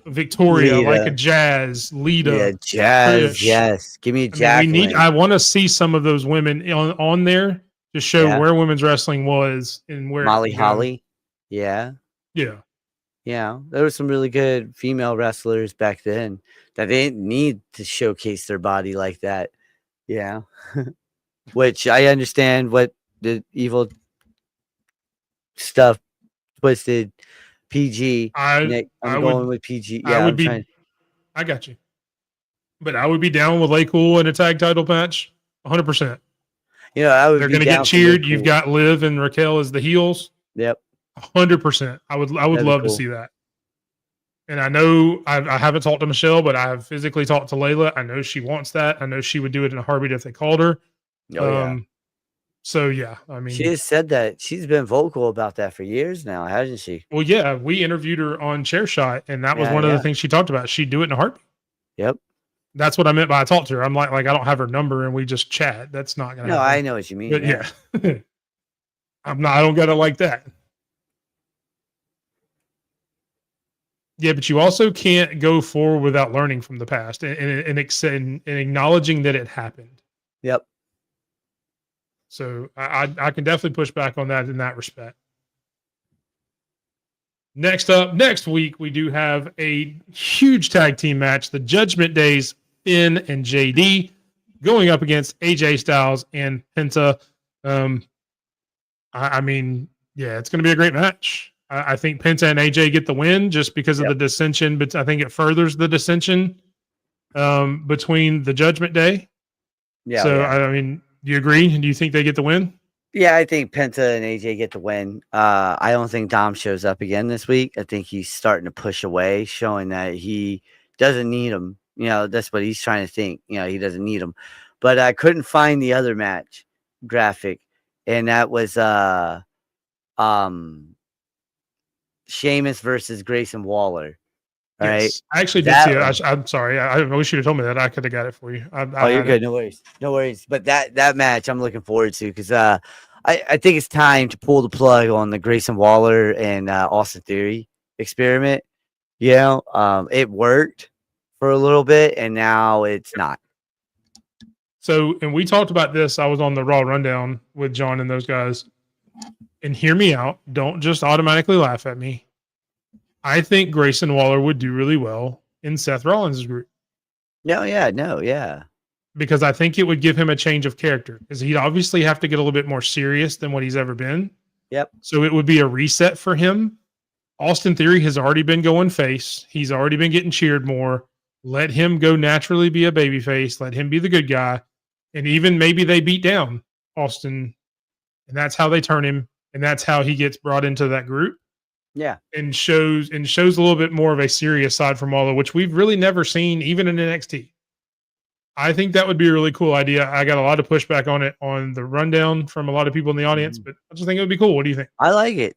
Speaker 2: Victoria, Lita. Like a Jazz, Lita.
Speaker 3: Yeah, Jazz,
Speaker 2: Trish.
Speaker 3: Yes. Give me a Jacqueline.
Speaker 2: I want to see some of those women on there to show where women's wrestling was and where
Speaker 3: Molly Holly. Yeah.
Speaker 2: Yeah.
Speaker 3: Yeah. There were some really good female wrestlers back then that they didn't need to showcase their body like that. Yeah. Which I understand what the evil stuff twisted PG. I'm going with PG. Yeah,
Speaker 2: I got you. But I would be down with Lay Cool in a tag title match 100%.
Speaker 3: They're
Speaker 2: going to get cheered. You've got Liv and Raquel as the heels.
Speaker 3: Yep.
Speaker 2: 100%. I would love to see that. And I know I haven't talked to Michelle, but I have physically talked to Layla. I know she wants that. I know she would do it in a heartbeat if they called her. So, yeah,
Speaker 3: she has said that she's been vocal about that for years now, hasn't she?
Speaker 2: Well, yeah, we interviewed her on Chair Shot, and that was one of the things she talked about. She'd do it in a heartbeat.
Speaker 3: Yep.
Speaker 2: That's what I meant by I talked to her. I'm like I don't have her number, and we just chat. That's not going to happen.
Speaker 3: I know what you mean.
Speaker 2: But yeah. I don't got it like that. Yeah, but you also can't go forward without learning from the past and acknowledging that it happened.
Speaker 3: Yep.
Speaker 2: So I can definitely push back on that in that respect. Next up, next week, we do have a huge tag team match. The Judgment Days, Finn and JD, going up against AJ Styles and Penta. It's going to be a great match. I think Penta and AJ get the win just because of the dissension, but I think it furthers the dissension between the Judgment Day. Yeah. So, do you agree? Do you think they get the win?
Speaker 3: Yeah, I think Penta and AJ get the win. I don't think Dom shows up again this week. I think he's starting to push away, showing that he doesn't need him. That's what he's trying to think. He doesn't need him. But I couldn't find the other match graphic, and that was Sheamus versus Grayson Waller. All right.
Speaker 2: I actually did see it. I'm sorry. I wish you'd have told me that. I could have got it for you.
Speaker 3: You're good. No worries. No worries. But that match I'm looking forward to because I think it's time to pull the plug on the Grayson Waller and Austin Theory experiment. It worked for a little bit, and now it's not.
Speaker 2: So, and we talked about this. I was on the Raw Rundown with John and those guys. And hear me out. Don't just automatically laugh at me. I think Grayson Waller would do really well in Seth Rollins' group.
Speaker 3: No, yeah.
Speaker 2: because I think it would give him a change of character because he'd obviously have to get a little bit more serious than what he's ever been.
Speaker 3: Yep.
Speaker 2: So it would be a reset for him. Austin Theory has already been going face. He's already been getting cheered more. Let him go naturally be a babyface. Let him be the good guy. And even maybe they beat down Austin, and that's how they turn him, and that's how he gets brought into that group.
Speaker 3: Yeah.
Speaker 2: And shows a little bit more of a serious side from Wallow, which we've really never seen even in NXT. I think that would be a really cool idea. I got a lot of pushback on it on the rundown from a lot of people in the audience, but I just think it would be cool. What do you think?
Speaker 3: I like it.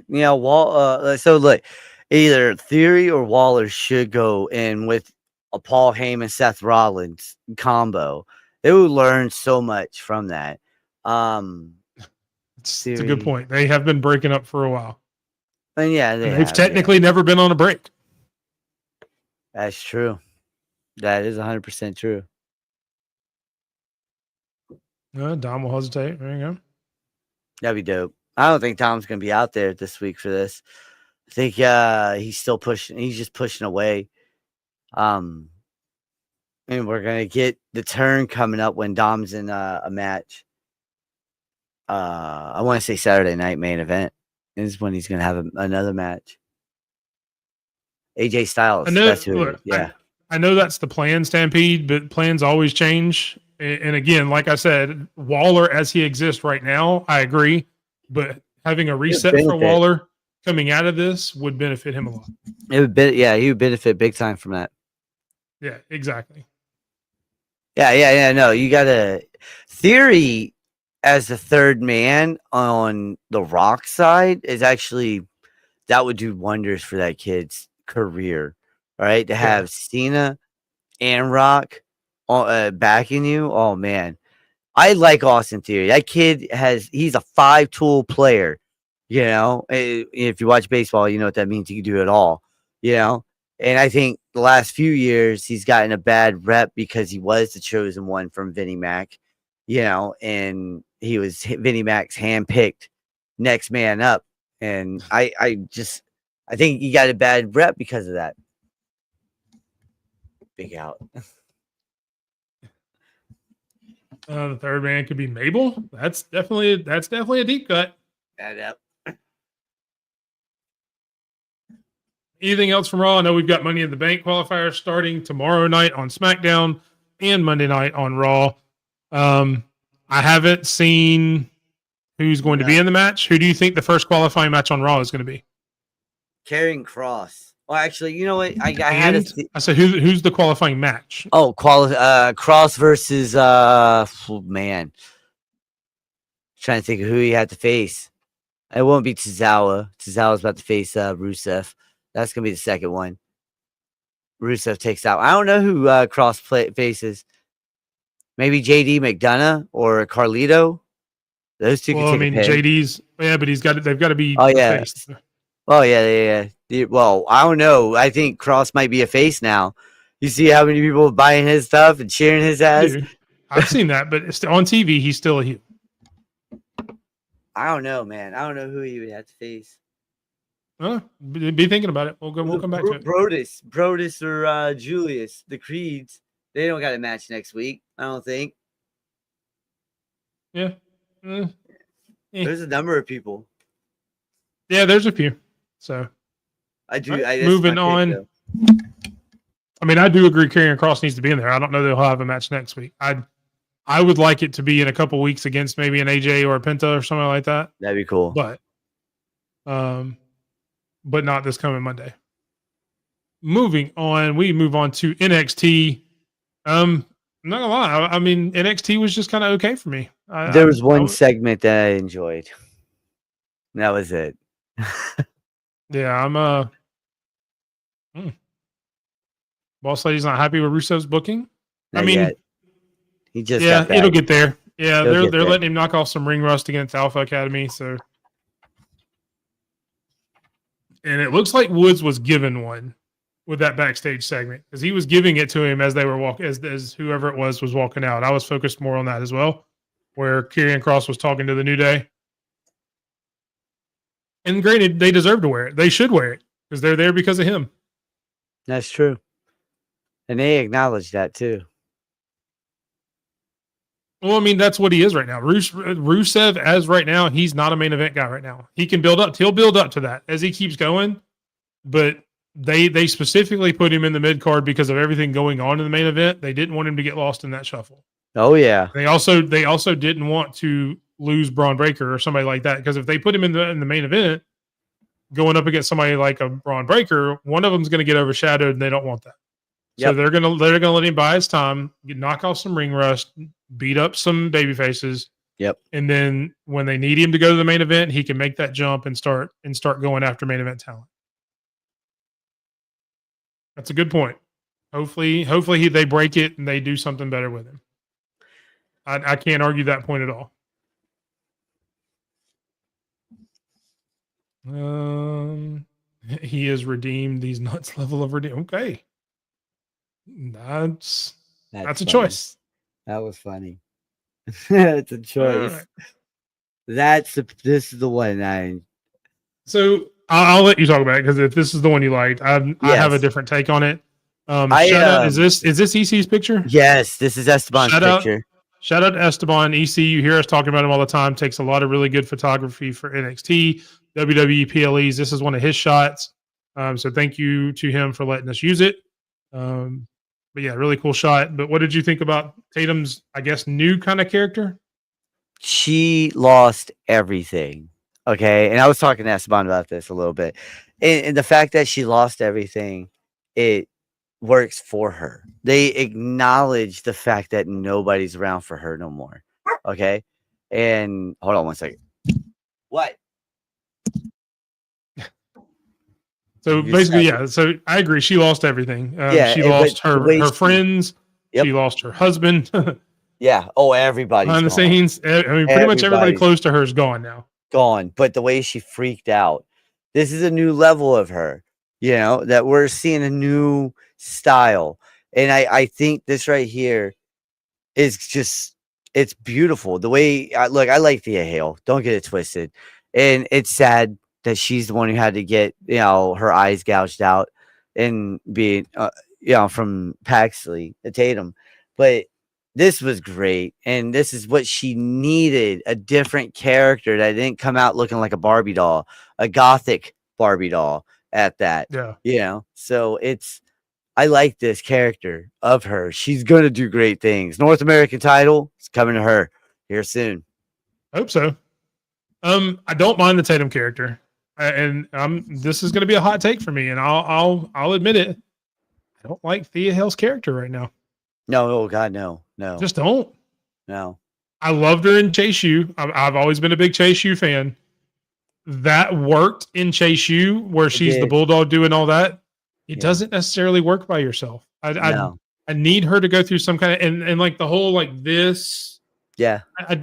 Speaker 3: You know, so look, either Theory or Waller should go in with a Paul Heyman, Seth Rollins combo. They would learn so much from that.
Speaker 2: It's a good point. They have been breaking up for a while.
Speaker 3: And yeah,
Speaker 2: they've technically never been on a break.
Speaker 3: That's true. That is 100% true.
Speaker 2: Dom will hesitate. There you go.
Speaker 3: That'd be dope. I don't think Tom's going to be out there this week for this. I think he's still pushing. He's just pushing away. And we're going to get the turn coming up when Dom's in a match. I want to say Saturday night main event is when he's going to have another match. AJ Styles.
Speaker 2: I know that's the plan, Stampede, but plans always change. And again, like I said, Waller as he exists right now, I agree. But having a reset for Waller coming out of this would benefit him a lot.
Speaker 3: He would benefit big time from that.
Speaker 2: Yeah, exactly.
Speaker 3: Yeah. No, you got a Theory as the third man on the Rock side is actually, that would do wonders for that kid's career. Right, to have Cena and Rock backing you. Oh man, I like Austin Theory. That kid he's a 5-tool player. You know, if you watch baseball, you know what that means. He can do it all. You know, and I think the last few years he's gotten a bad rep because he was the chosen one from Vinnie Mac. You know, and he was Vinnie Mac's handpicked next man up, and I think he got a bad rep because of that. Big out.
Speaker 2: The third man could be Mabel. That's definitely a deep cut.
Speaker 3: Yep.
Speaker 2: Anything else from Raw? I know we've got Money in the Bank qualifiers starting tomorrow night on SmackDown and Monday night on Raw. I haven't seen who's going to be in the match. Who do you think the first qualifying match on Raw is going to be?
Speaker 3: Karrion Kross. Well, actually, you know what?
Speaker 2: I said, who's the qualifying match?
Speaker 3: Oh, Kross versus man. Trying to think of who he had to face. It won't be Tozawa. Tozawa's about to face Rusev. That's gonna be the second one. Rusev takes out. I don't know who Kross faces. Maybe JD McDonough or Carlito. Those two.
Speaker 2: Well, I mean, JD's but they've got to be.
Speaker 3: Oh yeah. Face. Oh yeah. Well, I don't know. I think Kross might be a face now. You see how many people are buying his stuff and cheering his ass?
Speaker 2: Dude, I've seen that, but on TV, he's still a heel.
Speaker 3: I don't know, man. I don't know who he would have to face.
Speaker 2: Be thinking about it. We'll come back to it.
Speaker 3: Brodus or Julius, the Creeds. They don't got a match next week, I don't think.
Speaker 2: Yeah.
Speaker 3: There's a number of people.
Speaker 2: Yeah, there's a few. So
Speaker 3: I do.
Speaker 2: Right. Moving on. I mean, I do agree Karrion Kross needs to be in there. I don't know that he'll have a match next week. I would like it to be in a couple weeks against maybe an AJ or a Penta or something like that.
Speaker 3: That'd be cool.
Speaker 2: But not this coming Monday. Moving on, we move on to NXT. I'm not gonna lie. I mean, NXT was just kind of okay for me.
Speaker 3: There was one segment that I enjoyed. That was it.
Speaker 2: Yeah, I'm Boss Lady's not happy with Rusev's booking.
Speaker 3: Not
Speaker 2: I mean,
Speaker 3: yet. He just
Speaker 2: it'll get there. Yeah,
Speaker 3: He'll
Speaker 2: they're letting him knock off some ring rust against Alpha Academy. So, and it looks like Woods was given one with that backstage segment because he was giving it to him as they were walking, as whoever it was walking out. I was focused more on that as well, where Karrion Kross was talking to the New Day. And granted, they deserve to wear it. They should wear it because they're there because of him.
Speaker 3: That's true. And they acknowledge that too.
Speaker 2: Well, I mean, that's what he is right now. Rusev, as right now, he's not a main event guy right now. He can build up. He'll build up to that as he keeps going. But they specifically put him in the mid card because of everything going on in the main event. They didn't want him to get lost in that shuffle.
Speaker 3: Oh yeah.
Speaker 2: They also didn't want to lose Braun Breaker or somebody like that, because if they put him in the main event, going up against somebody like a Braun Breaker, one of them's going to get overshadowed, and they don't want that. So they're gonna let him buy his time, knock off some ring rust, beat up some baby faces.
Speaker 3: Yep.
Speaker 2: And then when they need him to go to the main event, he can make that jump and start going after main event talent. That's a good point. Hopefully they break it and they do something better with him. I can't argue that point at all. He has redeemed these nuts level of redeem. Okay. That's a
Speaker 3: funny.
Speaker 2: choice.
Speaker 3: That was funny. It's a choice. Right. This is the one.
Speaker 2: So I'll let you talk about it, because if this is the one you liked, I have a different take on it. Shout out, is this EC's picture?
Speaker 3: Yes, this is Esteban's picture.
Speaker 2: Shout out to Esteban. EC, you hear us talking about him all the time. Takes a lot of really good photography for NXT, WWE, PLEs. This is one of his shots. So thank you to him for letting us use it. But yeah, really cool shot. But what did you think about Tatum's, I guess, new kind of character?
Speaker 3: She lost everything. Okay. And I was talking to Esteban about this a little bit. And the fact that she lost everything, it works for her. They acknowledge the fact that nobody's around for her no more. Okay. And hold on one second. What?
Speaker 2: So basically, yeah. So I agree. She lost everything. She lost her friends. Yep. She lost her husband.
Speaker 3: Yeah. Oh, everybody's
Speaker 2: behind the scenes. I mean, pretty much everybody close to her is gone now.
Speaker 3: Gone. But the way she freaked out, this is a new level of her. You know, that we're seeing a new style. And I think this right here is just, it's beautiful. The way I like Thea Hale. Don't get it twisted. And it's sad that she's the one who had to get, her eyes gouged out and being, from Paxley, Tatum. But this was great. And this is what she needed, a different character that didn't come out looking like a Barbie doll, a gothic Barbie doll at that.
Speaker 2: Yeah.
Speaker 3: So I like this character of her. She's going to do great things. North American title is coming to her here soon.
Speaker 2: I hope so. I don't mind the Tatum character. And this is going to be a hot take for me, and I'll admit it. I don't like Thea Hale's character right now.
Speaker 3: No, oh God, no.
Speaker 2: Just don't.
Speaker 3: No.
Speaker 2: I loved her in Chase U. I've always been a big Chase U fan. That worked in Chase U, where she's the bulldog doing all that. It doesn't necessarily work by yourself. I need her to go through some kind of and like the whole like this.
Speaker 3: Yeah.
Speaker 2: I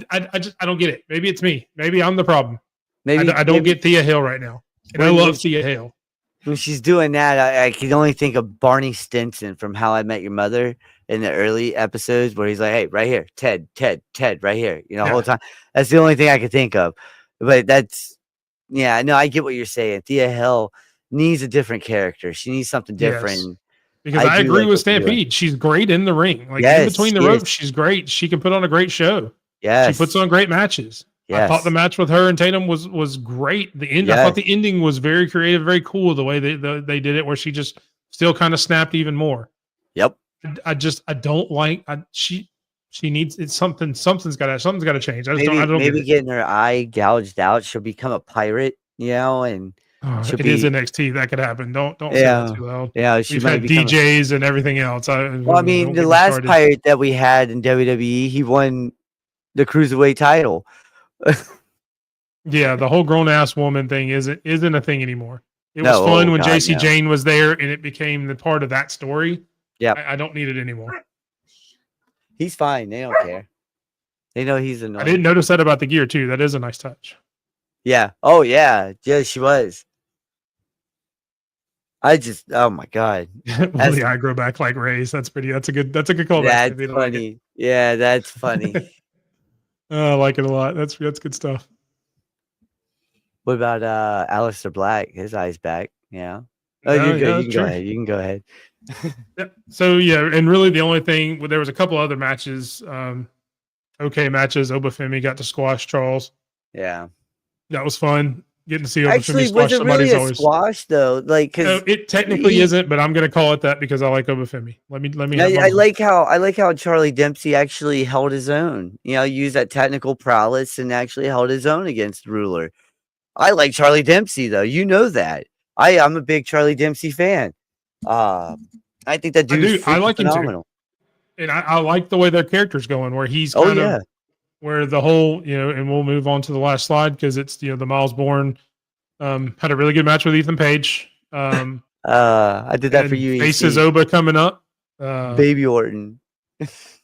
Speaker 2: don't get it. Maybe it's me. Maybe I'm the problem. Maybe I don't get Thea Hale right now. And I love Thea Hale.
Speaker 3: When she's doing that, I can only think of Barney Stinson from How I Met Your Mother in the early episodes, where he's like, "Hey, right here, Ted, right here." The whole time. That's the only thing I could think of. But I get what you're saying. Thea Hale needs a different character. She needs something different.
Speaker 2: Yes. Because I agree with Stampede. She's great in the ring. Like in between the ropes, she's great. She can put on a great show.
Speaker 3: Yes.
Speaker 2: She puts on great matches. Yes. I thought the match with her and Tatum was great. The end. I thought the ending was very creative, very cool. The way they did it, where she just still kind of snapped even more.
Speaker 3: Yep.
Speaker 2: I don't like. She needs it's something. Something's got to change. I don't.
Speaker 3: Maybe getting her eye gouged out, she'll become a pirate. And
Speaker 2: it is NXT. That could happen. Don't say that too loud.
Speaker 3: Yeah,
Speaker 2: we've had DJs and everything else.
Speaker 3: The last pirate that we had in WWE, he won the cruiserweight title.
Speaker 2: Yeah, the whole grown ass woman thing isn't a thing anymore. It was fun when JC Jane was there, and it became the part of that story.
Speaker 3: Yeah,
Speaker 2: I don't need it anymore.
Speaker 3: He's fine. They don't care. They know he's annoying.
Speaker 2: I didn't notice that about the gear too. That is a nice touch.
Speaker 3: Yeah. Oh yeah. Yeah, she was. Oh my God.
Speaker 2: The eye grow back like Ray's. That's a good callback.
Speaker 3: That's funny. Yeah, that's funny.
Speaker 2: I like it a lot. That's good stuff.
Speaker 3: What about Aleister Black? His eye's back. Yeah.
Speaker 2: Oh,
Speaker 3: you can go ahead.
Speaker 2: Yeah. So and really the only thing, there was a couple other matches. okay matches. Obafemi got to squash Charles.
Speaker 3: Yeah.
Speaker 2: That was fun. Getting to see Obafemi
Speaker 3: Actually,
Speaker 2: squash
Speaker 3: was it
Speaker 2: somebody's
Speaker 3: really a
Speaker 2: always.
Speaker 3: squash though? Like, because
Speaker 2: It technically isn't, but I'm going to call it that because I like Obafemi. Let me have my
Speaker 3: I
Speaker 2: moment.
Speaker 3: like how Charlie Dempsey actually held his own. You know, used that technical prowess and actually held his own against Ruler. I like Charlie Dempsey though. You know that. I'm a big Charlie Dempsey fan. I think that
Speaker 2: I
Speaker 3: dude's
Speaker 2: do. I
Speaker 3: freaking
Speaker 2: like him too.
Speaker 3: phenomenal.
Speaker 2: And I like the way their character's going, where he's
Speaker 3: Oh
Speaker 2: kind
Speaker 3: yeah.
Speaker 2: of where the whole, and we'll move on to the last slide because it's, the Miles Bourne had a really good match with Ethan Page.
Speaker 3: I did that for
Speaker 2: and
Speaker 3: you.
Speaker 2: Faces Oba coming up.
Speaker 3: Baby Orton. That's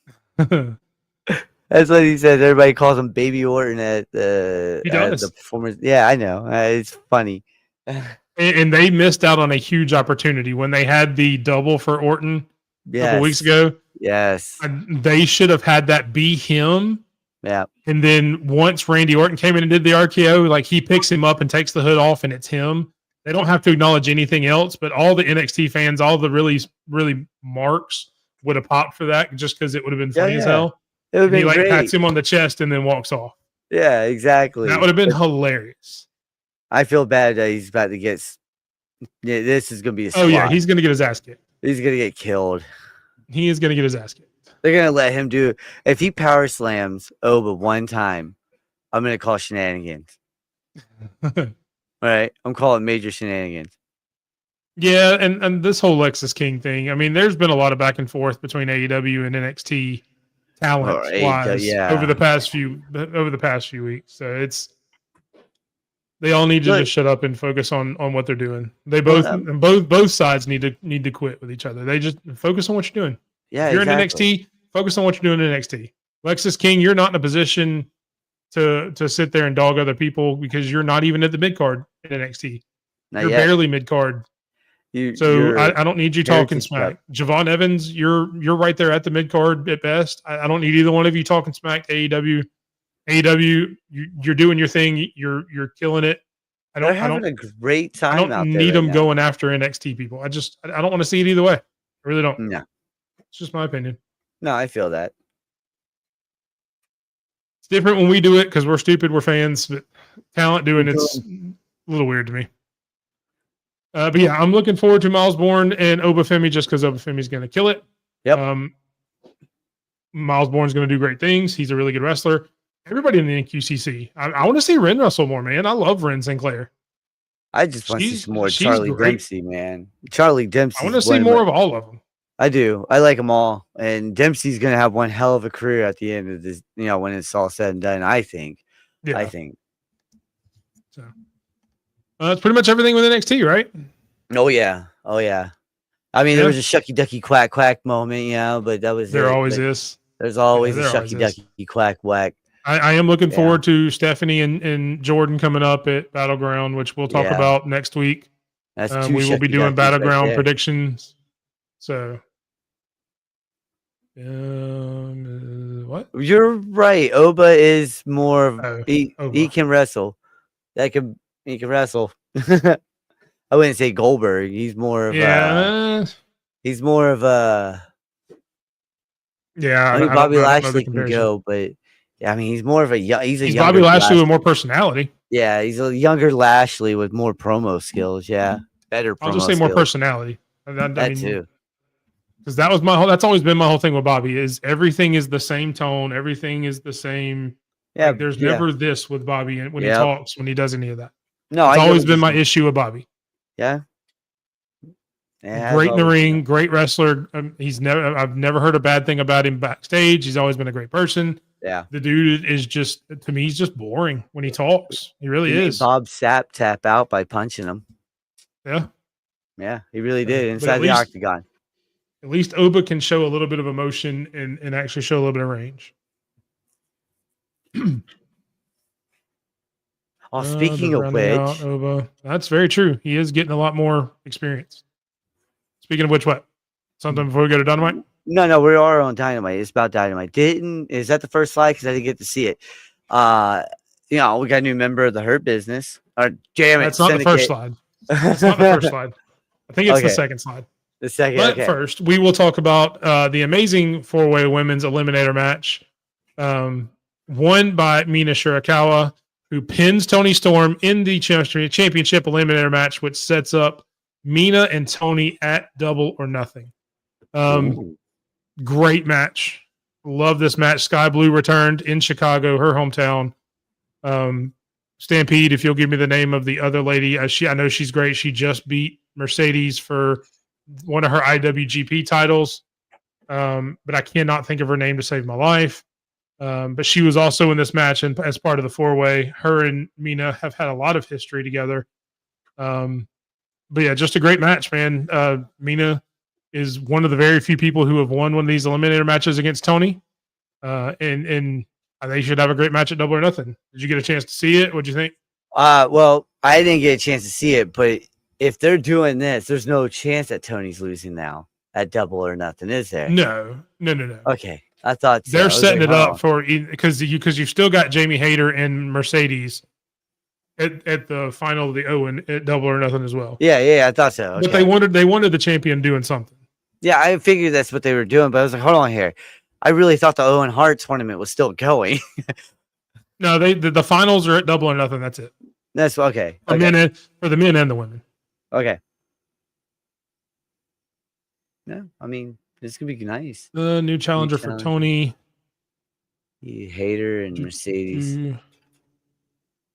Speaker 3: what he says. Everybody calls him Baby Orton at the performance. Yeah, I know. It's funny.
Speaker 2: And they missed out on a huge opportunity when they had the double for Orton a couple weeks ago.
Speaker 3: Yes.
Speaker 2: They should have had that be him.
Speaker 3: Yeah.
Speaker 2: And then once Randy Orton came in and did the RKO, like he picks him up and takes the hood off and it's him. They don't have to acknowledge anything else, but all the NXT fans, all the really, really marks would have popped for that just because it would have been funny as hell.
Speaker 3: It would have been
Speaker 2: great.
Speaker 3: He
Speaker 2: pats him on the chest and then walks off.
Speaker 3: Yeah, exactly.
Speaker 2: That would have been hilarious.
Speaker 3: I feel bad that he's about to get. Yeah, this is going to be a
Speaker 2: Oh, yeah, he's going to get his ass kicked.
Speaker 3: He's going to get killed.
Speaker 2: He is going to get his ass kicked.
Speaker 3: They're going to let him do. If he power slams Oba one time, I'm going to call shenanigans. All right? I'm calling major shenanigans.
Speaker 2: Yeah, and this whole Lexus King thing, I mean, there's been a lot of back and forth between AEW and NXT talent-wise over the past few weeks. So they all need to just shut up and focus on what they're doing. They both sides need to quit with each other. They just focus on what you're doing.
Speaker 3: Yeah,
Speaker 2: if you're in NXT, focus on what you're doing in NXT. Lexus King, you're not in a position to sit there and dog other people because you're not even at the mid card in NXT. You're barely mid card. So I don't need you talking smack. Javon Evans, you're right there at the mid card at best. I don't need either one of you talking smack to AEW. AEW, you're doing your thing. You're killing it.
Speaker 3: They're having a great time.
Speaker 2: I don't need them going after NXT people. I don't want to see it either way. I really don't.
Speaker 3: No,
Speaker 2: it's just my opinion.
Speaker 3: No, I feel that.
Speaker 2: It's different when we do it because we're stupid. We're fans, but talent doing it's a little weird to me. But yeah, I'm looking forward to Miles Bourne and Obafemi just because Obafemi's going to kill it.
Speaker 3: Yep.
Speaker 2: Miles Bourne's going to do great things. He's a really good wrestler. Everybody in the NQCC. I want to see Ren wrestle more, man. I love Ren Sinclair.
Speaker 3: I just want to see some more Charlie Dempsey, man. Charlie Dempsey.
Speaker 2: I want to see more of all of them.
Speaker 3: I do. I like them all. And Dempsey's going to have one hell of a career at the end of this, when it's all said and done, I think.
Speaker 2: Yeah.
Speaker 3: I think.
Speaker 2: So. That's pretty much everything with NXT, right?
Speaker 3: Oh yeah. I mean, there was a shucky ducky quack quack moment, but that was
Speaker 2: there always is.
Speaker 3: There's always a shucky ducky quack whack.
Speaker 2: I am looking forward to Stephanie and Jordan coming up at Battleground, which we'll talk about next week.
Speaker 3: That's
Speaker 2: we will be doing Battleground predictions. So, what?
Speaker 3: You're right. Oba is more of he can wrestle. He can wrestle. I wouldn't say Goldberg. He's more of he's more of a
Speaker 2: I
Speaker 3: mean, Bobby Lashley can go, but I mean he's more of he's
Speaker 2: Bobby Lashley with more personality.
Speaker 3: Yeah, he's a younger Lashley with more promo skills. Yeah, better.
Speaker 2: I'll just say more personality.
Speaker 3: That too.
Speaker 2: Because that's always been my whole thing with Bobby is everything is the same tone, everything is the same. Yeah, there's never this with Bobby when he talks, when he does any of that.
Speaker 3: No,
Speaker 2: it's always been my issue with Bobby.
Speaker 3: Yeah.
Speaker 2: Great in the ring, great wrestler. I've never heard a bad thing about him backstage. He's always been a great person.
Speaker 3: Yeah.
Speaker 2: The dude is just, to me, he's just boring when he talks. He really is.
Speaker 3: Bob Sapp tap out by punching him.
Speaker 2: Yeah.
Speaker 3: Yeah, he really did inside the octagon.
Speaker 2: At least Oba can show a little bit of emotion and actually show a little bit of range.
Speaker 3: Speaking of which,
Speaker 2: Oba. That's very true. He is getting a lot more experience. Speaking of which, what? Something before we go to Dynamite?
Speaker 3: No, we are on Dynamite. It's about Dynamite. Is that the first slide? Because I didn't get to see it. We got a new member of the Hurt Business.
Speaker 2: That's not the first slide. That's not the first slide. I think it's the second slide.
Speaker 3: The second.
Speaker 2: But first, we will talk about the amazing 4-way women's eliminator match Won by Mina Shirakawa, who pins Toni Storm in the championship eliminator match, which sets up Mina and Toni at Double or Nothing. Great match. Love this match. Sky Blue returned in Chicago, her hometown. Stampede, if you'll give me the name of the other lady, I know she's great. She just beat Mercedes for one of her IWGP titles, but I cannot think of her name to save my life. But she was also in this match and as part of the four-way. Her and Mina have had a lot of history together. But yeah, just a great match, man. Mina is one of the very few people who have won one of these eliminator matches against Toni. And they should have a great match at Double or Nothing. Did you get a chance to see it? What'd you think?
Speaker 3: Well, I didn't get a chance to see it, but if they're doing this, there's no chance that Tony's losing now at Double or Nothing, is there?
Speaker 2: No.
Speaker 3: Okay, I thought so.
Speaker 2: They're setting it up for because you've still got Jamie Hayter and Mercedes at the final of the Owen at Double or Nothing as well.
Speaker 3: Yeah, I thought so. Okay.
Speaker 2: But they wanted the champion doing something.
Speaker 3: Yeah, I figured that's what they were doing, but I was like, hold on here. I really thought the Owen Hart tournament was still going.
Speaker 2: No, the finals are at Double or Nothing. That's it.
Speaker 3: That's okay.
Speaker 2: For the men and the women.
Speaker 3: Okay. No, I mean, this could be nice.
Speaker 2: The new challenger for Toni.
Speaker 3: Hayter and Mercedes.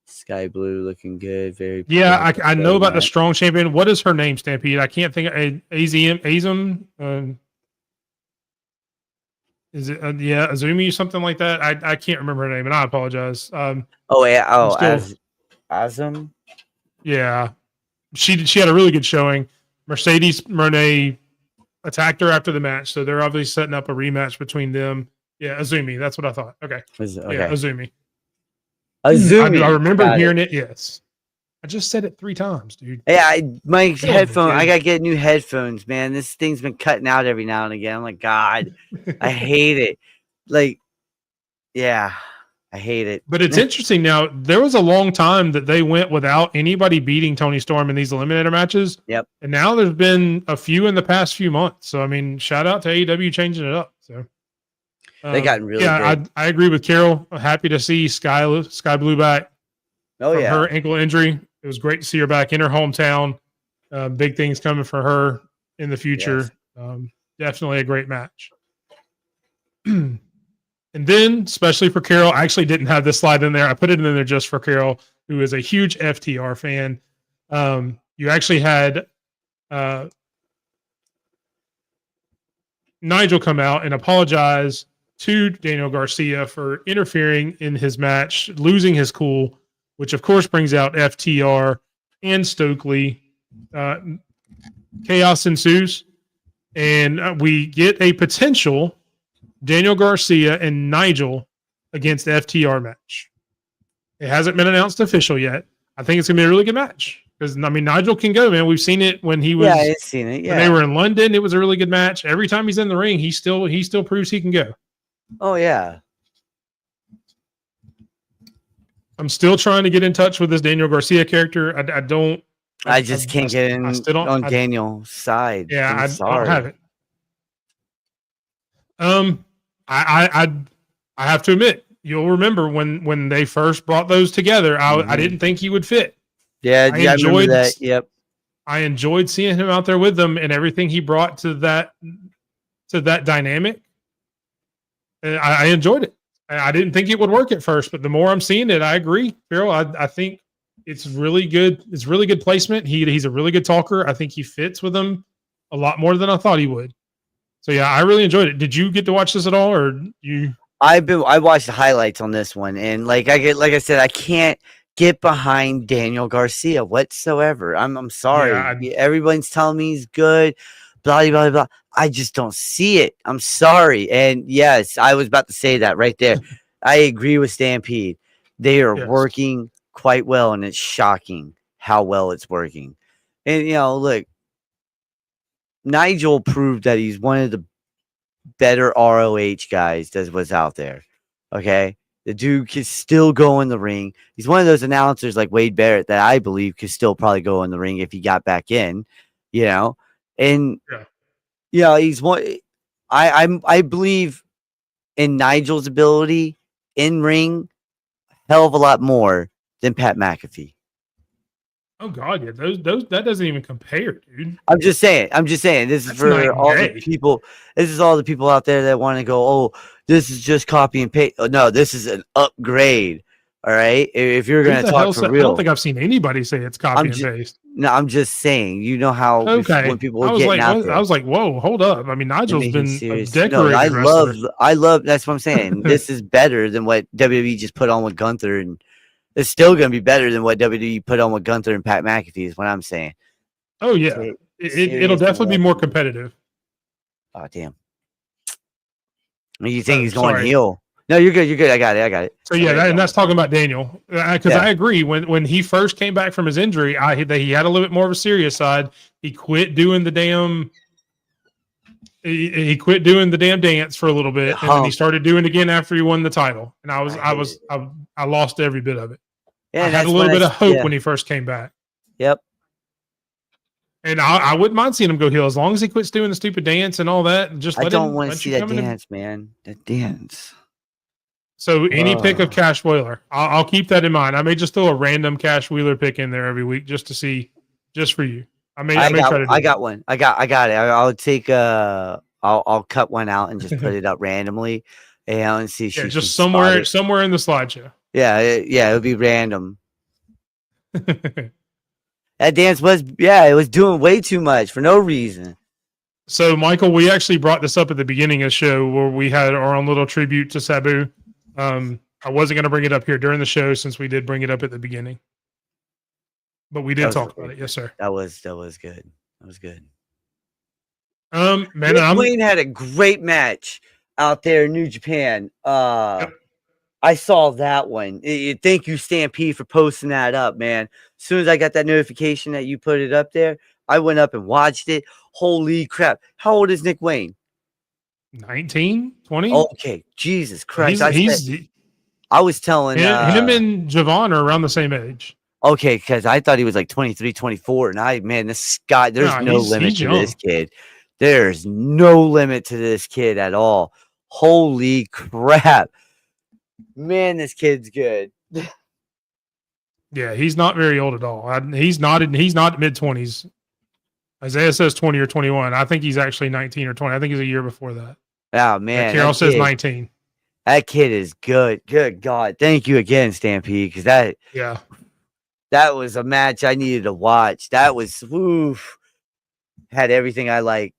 Speaker 3: Sky Blue looking good. Very.
Speaker 2: Yeah, I know about the strong champion. What is her name, Stampede? I can't think of Azum. Is it Azumi, something like that? I can't remember her name, and I apologize.
Speaker 3: Azum.
Speaker 2: Yeah, she had a really good showing. Mercedes Moné attacked her after the match, so they're obviously setting up a rematch between them. Yeah, Azumi. That's what I thought. Okay. Yeah, Azumi. I remember hearing it. Yes. I just said it 3 times, dude.
Speaker 3: Yeah, my headphone. I gotta get new headphones, man. This thing's been cutting out every now and again. I'm like, God, I hate it. Like, yeah, I hate it.
Speaker 2: But it's interesting now. There was a long time that they went without anybody beating Toni Storm in these eliminator matches.
Speaker 3: Yep.
Speaker 2: And now there's been a few in the past few months. So I mean, shout out to AEW changing it up. So
Speaker 3: they got really good.
Speaker 2: I agree with Carol. I'm happy to see Sky Blue back.
Speaker 3: Oh yeah,
Speaker 2: her ankle injury. It was great to see her back in her hometown. Big things coming for her in the future. Yes. Definitely a great match. And then, especially for Carol, I actually didn't have this slide in there. I put it in there just for Carol, who is a huge FTR fan. You actually had Nigel come out and apologize to Daniel Garcia for interfering in his match, losing his cool, which of course brings out FTR and Stokely. Chaos ensues, and we get a potential Daniel Garcia and Nigel against FTR match. It hasn't been announced official yet. I think it's going to be a really good match because, I mean, Nigel can go, man. We've seen it when he was.
Speaker 3: Yeah, I've seen it. Yeah.
Speaker 2: When they were in London, it was a really good match. Every time he's in the ring, he still proves he can go.
Speaker 3: Oh, yeah.
Speaker 2: I'm still trying to get in touch with this Daniel Garcia character.
Speaker 3: I just can't get in on Daniel's side.
Speaker 2: Yeah, I don't have it. I have to admit, you'll remember when they first brought those together, I didn't think he would fit.
Speaker 3: Yeah, I enjoyed that. Yep.
Speaker 2: I enjoyed seeing him out there with them and everything he brought to that dynamic. And I enjoyed it. I didn't think it would work at first, but the more I'm seeing it, I agree, Farrell. I think it's really good. It's really good placement. He's a really good talker. I think he fits with them a lot more than I thought he would. So yeah, I really enjoyed it. Did you get to watch this at all, or you? I
Speaker 3: watched the highlights on this one, and like I said, I can't get behind Daniel Garcia whatsoever. I'm sorry. Yeah, everyone's telling me he's good. Blah blah blah. I just don't see it. I'm sorry. And yes, I was about to say that right there. I agree with Stampede. They are working quite well, and it's shocking how well it's working. And look, Nigel proved that he's one of the better ROH guys that was out there. Okay. The dude can still go in the ring. He's one of those announcers like Wade Barrett that I believe could still probably go in the ring if he got back in, and he's one. I believe in Nigel's ability in ring, hell of a lot more than Pat McAfee.
Speaker 2: Oh God, yeah, those that doesn't even compare, dude.
Speaker 3: I'm just saying. This is
Speaker 2: That's night
Speaker 3: for
Speaker 2: and
Speaker 3: all the
Speaker 2: day.
Speaker 3: people. This is all the people out there that want to go, oh, this is just copy and paste. Oh, no, this is an upgrade. All right. If you're
Speaker 2: Who
Speaker 3: going to
Speaker 2: the
Speaker 3: talk
Speaker 2: hell
Speaker 3: for
Speaker 2: said? I don't
Speaker 3: real,
Speaker 2: think I've seen anybody say it's copy and paste.
Speaker 3: no, I'm just saying, you know how
Speaker 2: Okay,
Speaker 3: when people
Speaker 2: I
Speaker 3: were
Speaker 2: was
Speaker 3: getting
Speaker 2: like,
Speaker 3: out
Speaker 2: what? I
Speaker 3: there,
Speaker 2: was like, whoa, hold up. I mean,
Speaker 3: they're
Speaker 2: Nigel's
Speaker 3: making
Speaker 2: been a
Speaker 3: serious. No,
Speaker 2: decorated wrestler.
Speaker 3: I love. That's what I'm saying. This is better than what WWE just put on with Gunther, and it's still going to be better than what WWE put on with Gunther and Pat McAfee. Is what I'm saying.
Speaker 2: Oh yeah,
Speaker 3: So,
Speaker 2: it'll definitely be more competitive.
Speaker 3: Oh damn! You think
Speaker 2: Oh,
Speaker 3: he's going
Speaker 2: sorry.
Speaker 3: heel? No, you're good. You're good. I got it.
Speaker 2: So yeah, and that's talking about Daniel, because I agree. When he first came back from his injury, that he had a little bit more of a serious side. He quit doing the damn. He quit doing the damn dance for a little bit, and then he started doing it again after he won the title. And I lost every bit of it.
Speaker 3: Yeah,
Speaker 2: I had a little bit of hope when he first came back.
Speaker 3: Yep.
Speaker 2: And I wouldn't mind seeing him go heel as long as he quits doing the stupid dance and all that. And just
Speaker 3: I don't want to see that dance, man. That dance.
Speaker 2: So any pick of Cash Wheeler, I'll keep that in mind. I may just throw a random Cash Wheeler pick in there every week just to see, just for you. I may try to.
Speaker 3: I got one. I got it. I'll take I'll cut one out and just put it up randomly, and see.
Speaker 2: Yeah, just somewhere in the slideshow.
Speaker 3: Yeah, it'll be random. That dance it was doing way too much for no reason.
Speaker 2: So, Michael, we actually brought this up at the beginning of the show where we had our own little tribute to Sabu. I wasn't going to bring it up here during the show since we did bring it up at the beginning, but we did talk about it. Yes, sir.
Speaker 3: That was good. That was good.
Speaker 2: Man,
Speaker 3: Wayne had a great match out there in New Japan.
Speaker 2: Yep.
Speaker 3: I saw that one. Thank you, Stampede, for posting that up, man. As soon as I got that notification that you put it up there, I went up and watched it. Holy crap. How old is Nick Wayne?
Speaker 2: 19, 20?
Speaker 3: Okay. Jesus Christ.
Speaker 2: I
Speaker 3: was telling
Speaker 2: him and Javon are around the same age.
Speaker 3: Okay, because I thought he was like 23, 24. And this guy, there's no limit to this kid. There's no limit to this kid at all. Holy crap. Man, this kid's good.
Speaker 2: Yeah, he's not very old at all. He's not mid-20s. Isaiah says 20 or 21. I think he's actually 19 or 20. I think he's a year before that.
Speaker 3: Oh, man.
Speaker 2: Carol says 19.
Speaker 3: That kid is good. Good God. Thank you again, Stampede, because that was a match I needed to watch. That was, had everything I like.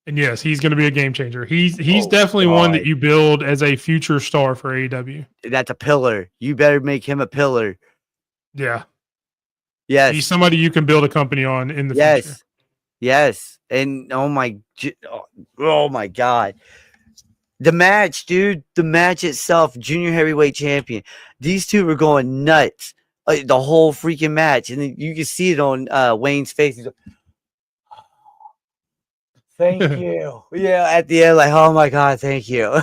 Speaker 2: And yes, he's going to be a game changer. He's definitely one that you build as a future star for AEW.
Speaker 3: That's a pillar. You better make him a pillar.
Speaker 2: Yeah.
Speaker 3: Yes.
Speaker 2: He's somebody you can build a company on in the future.
Speaker 3: Yes. And oh my God. The match, dude. The match itself, junior heavyweight champion. These two were going nuts. The whole freaking match. And then you can see it on Wayne's face. He's like, thank you. Yeah, at the end, like, oh my God, thank you.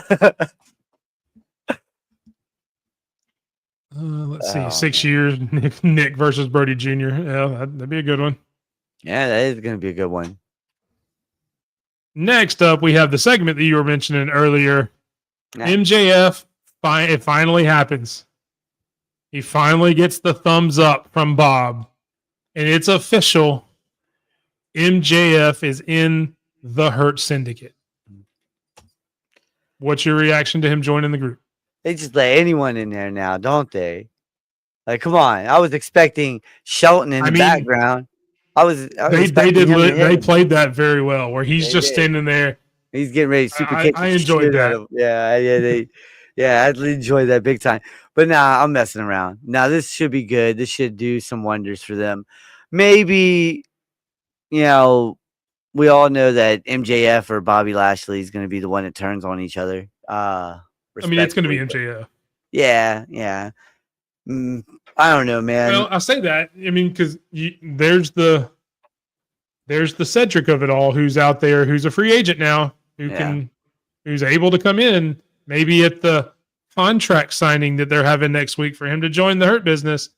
Speaker 2: Let's see, 6 years, Nick versus Brody Jr. Yeah, that'd be a good one.
Speaker 3: Yeah, that is going to be a good one.
Speaker 2: Next up, we have the segment that you were mentioning earlier. MJF, it finally happens. He finally gets the thumbs up from Bob. And it's official. MJF is in the Hurt Syndicate. What's your reaction to him joining the group?
Speaker 3: They just let anyone in there now, don't they? Like, come on. I was expecting Shelton in the background.
Speaker 2: They played that very well, where he's just standing there.
Speaker 3: He's getting ready to super kick.
Speaker 2: I enjoyed that.
Speaker 3: Yeah, I enjoyed that big time. But nah, I'm messing around. Now this should be good. This should do some wonders for them. Maybe, we all know that MJF or Bobby Lashley is going to be the one that turns on each other.
Speaker 2: It's going to be MJF.
Speaker 3: Yeah. I don't know, man.
Speaker 2: Well, I say that. Because there's the Cedric of it all, who's out there, who's a free agent now, who's able to come in, maybe at the contract signing that they're having next week for him to join the Hurt Business.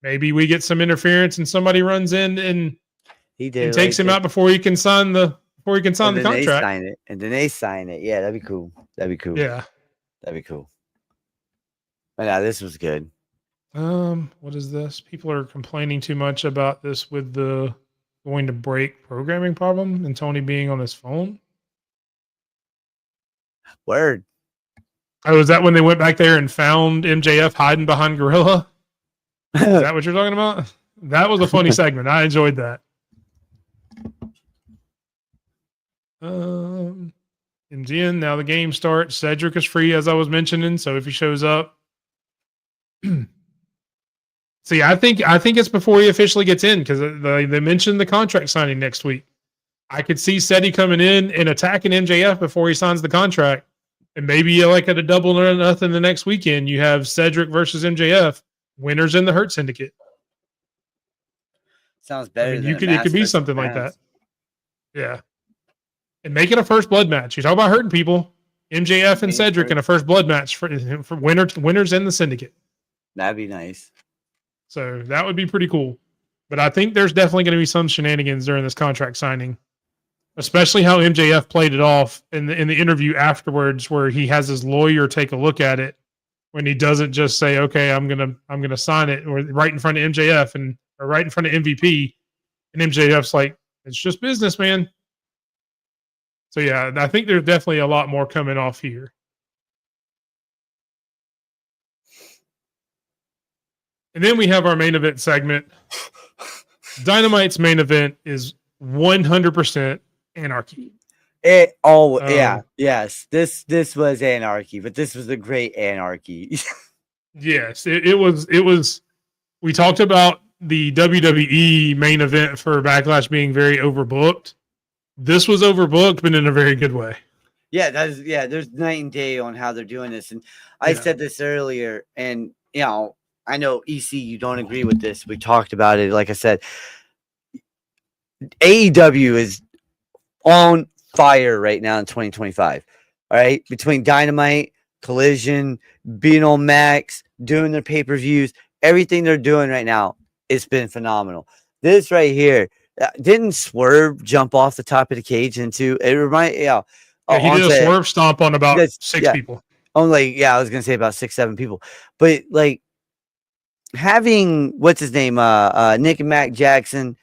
Speaker 2: Maybe we get some interference and somebody runs in and takes him out before he can sign the before he can sign the contract.
Speaker 3: And then they sign it. Yeah, that'd be cool.
Speaker 2: Yeah.
Speaker 3: That'd be cool. But yeah, this was good.
Speaker 2: What is this? People are complaining too much about this with the going to break programming problem and Tony being on his phone.
Speaker 3: Word.
Speaker 2: Oh, is that when they went back there and found MJF hiding behind Gorilla? Is that what you're talking about? That was a funny segment. I enjoyed that. And then now the game starts. Cedric is free, as I was mentioning. So if he shows up, see, I think it's before he officially gets in because they mentioned the contract signing next week. I could see Ceddy coming in and attacking MJF before he signs the contract, and maybe like at a double or nothing the next weekend, you have Cedric versus MJF, winners in the Hurt Syndicate.
Speaker 3: Sounds better.
Speaker 2: It could be something like that. Yeah. And make it a first blood match. You talk about hurting people. MJF and Cedric in a first blood match for winners in the syndicate.
Speaker 3: That'd be nice.
Speaker 2: So that would be pretty cool. But I think there's definitely going to be some shenanigans during this contract signing, especially how MJF played it off in the interview afterwards, where he has his lawyer take a look at it when he doesn't just say, "Okay, I'm gonna sign it," or right in front of MJF or right in front of MVP, and MJF's like, "It's just business, man." So yeah, I think there's definitely a lot more coming off here. And then we have our main event segment. Dynamite's main event is 100% anarchy.
Speaker 3: Yes. This was anarchy, but this was a great anarchy.
Speaker 2: Yes, it was. We talked about the WWE main event for Backlash being very overbooked. This was overbooked, but in a very good way.
Speaker 3: Yeah, there's night and day on how they're doing this. And I said this earlier, and I know EC, you don't agree with this. We talked about it. Like I said, AEW is on fire right now in 2025. All right. Between Dynamite, Collision, being on Max, doing their pay-per-views, everything they're doing right now, it's been phenomenal. This right here, didn't Swerve jump off the top of the cage into it? He did
Speaker 2: a swerve stomp on about six people.
Speaker 3: Only, I was gonna say about 6-7 people, but like having what's his name, Nick and Mac Jackson,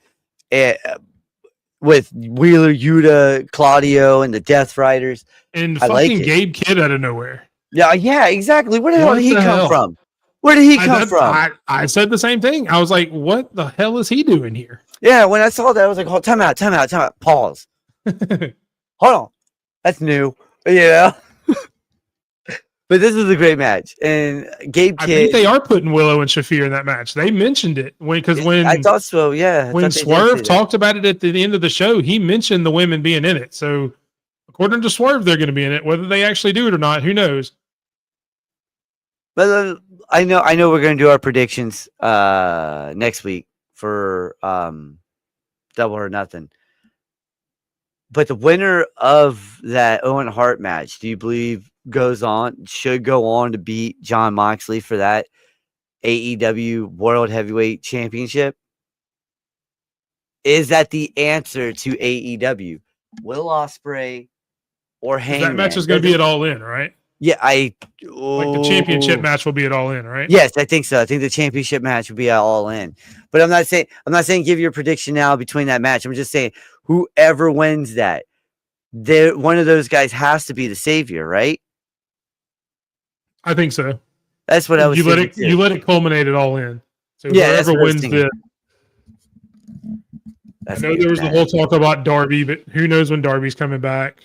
Speaker 3: with Wheeler Yuta, Claudio, and the Death Riders,
Speaker 2: and fucking Gabe Kidd out of nowhere.
Speaker 3: Yeah, exactly. Where the hell did he come from? Where did he come from?
Speaker 2: I said the same thing. I was like, what the hell is he doing here?
Speaker 3: Yeah, when I saw that, I was like, oh, time out. Pause. Hold on. That's new. Yeah. But this is a great match. And Gabe Kidd, I
Speaker 2: think they are putting Willow and Shafir in that match. They mentioned it when
Speaker 3: I thought so, yeah.
Speaker 2: When Swerve talked about it at the end of the show, he mentioned the women being in it. So according to Swerve, they're going to be in it. Whether they actually do it or not, who knows?
Speaker 3: But I know we're going to do our predictions next week for Double or Nothing. But the winner of that Owen Hart match, do you believe should go on to beat Jon Moxley for that AEW World Heavyweight Championship? Is that the answer to AEW? Will Ospreay or Hangman?
Speaker 2: That match is going to be at All In, right?
Speaker 3: Yeah,
Speaker 2: like the championship match will be at All In, right?
Speaker 3: Yes, I think so. I think the championship match will be at All In. But I'm not saying give your prediction now between that match. I'm just saying whoever wins that, one of those guys has to be the savior, right?
Speaker 2: I think so.
Speaker 3: That's what I was saying.
Speaker 2: You let it culminate at All In. So whoever wins this. I know there was the whole talk about Darby, but who knows when Darby's coming back.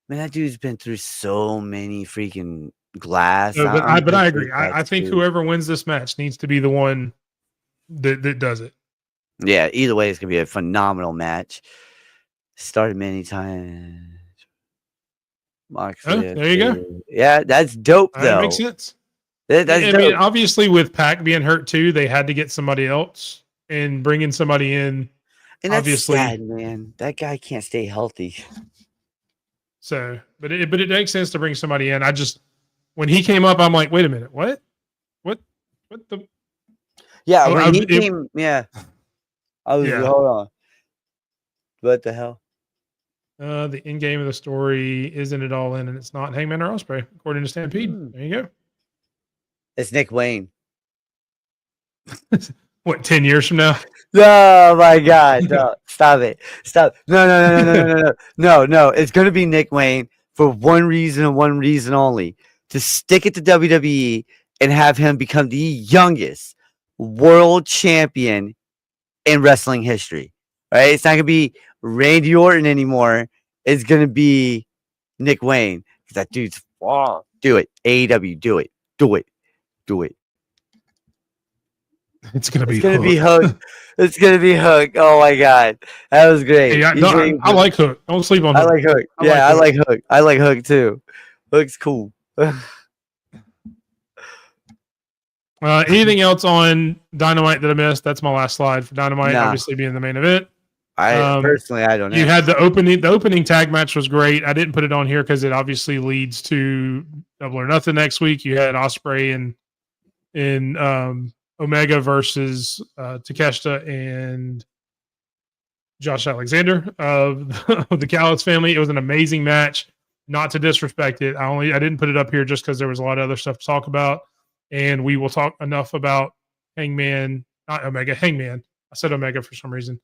Speaker 3: Man, that dude's been through so many freaking glass.
Speaker 2: No, but I agree. I think whoever wins this match needs to be the one that does it.
Speaker 3: Yeah, either way, it's going to be a phenomenal match. Started many times.
Speaker 2: Moxley, there you go.
Speaker 3: Yeah, that's dope, though.
Speaker 2: That makes sense. I mean, obviously, with Pac being hurt, too, they had to get somebody else and bringing somebody in.
Speaker 3: And that's sad, man. That guy can't stay healthy.
Speaker 2: So, but it makes sense to bring somebody in. When he came up, I'm like, wait a minute, what the?
Speaker 3: Yeah, when he came, yeah. I was hold on. What the hell?
Speaker 2: The end game of the story isn't it all in, and it's not Hangman or Ospreay, according to Stampede. There you go.
Speaker 3: It's Nick Wayne.
Speaker 2: What, 10 years from now?
Speaker 3: Oh my God! No, stop it! Stop! No! It's gonna be Nick Wayne for one reason and one reason only: to stick it to WWE and have him become the youngest world champion in wrestling history. All right, it's not gonna be Randy Orton anymore. It's gonna be Nick Wayne because that dude's do it. AEW, do it.
Speaker 2: It's gonna be
Speaker 3: Hook. It's gonna be Hook. Oh my God, that was great.
Speaker 2: Hey, I like Hook. Don't sleep on Hook.
Speaker 3: I like Hook. I like Hook. I like Hook too. Hook's cool.
Speaker 2: Anything else on Dynamite that I missed? That's my last slide for Dynamite, obviously being the main event.
Speaker 3: Personally, I don't know.
Speaker 2: You had the opening. The opening tag match was great. I didn't put it on here because it obviously leads to Double or Nothing next week. You had Ospreay and Omega versus Takeshita and Josh Alexander of the Callis family. It was an amazing match. Not to disrespect it, I didn't put it up here just because there was a lot of other stuff to talk about, and we will talk enough about Hangman, not Omega, Hangman. I said Omega for some reason.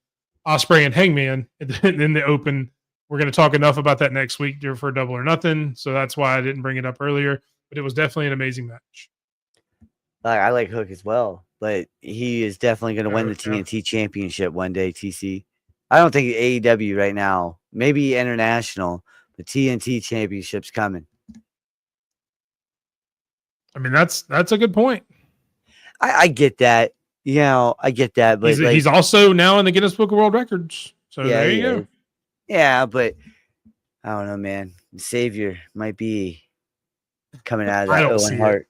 Speaker 2: Ospreay and Hangman in the open. We're going to talk enough about that next week for Double or Nothing, so that's why I didn't bring it up earlier. But it was definitely an amazing match.
Speaker 3: I like Hook as well, but he is definitely going to win the TNT Championship one day. TC, I don't think AEW right now, maybe international, the TNT Championship's coming.
Speaker 2: I mean, that's a good point.
Speaker 3: I get that. I get that, but
Speaker 2: he's also now in the Guinness Book of World Records. So there you go.
Speaker 3: Yeah, but I don't know, man. The Savior might be coming out of that Owen Hart.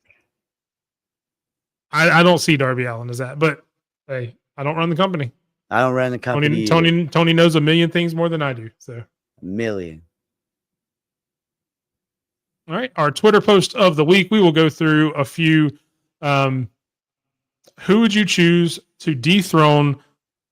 Speaker 2: I don't see Darby Allin as that, but hey, I don't run the company.
Speaker 3: I don't run the company.
Speaker 2: Tony knows a million things more than I do. So
Speaker 3: a million.
Speaker 2: All right, our Twitter post of the week. We will go through a few. Who would you choose to dethrone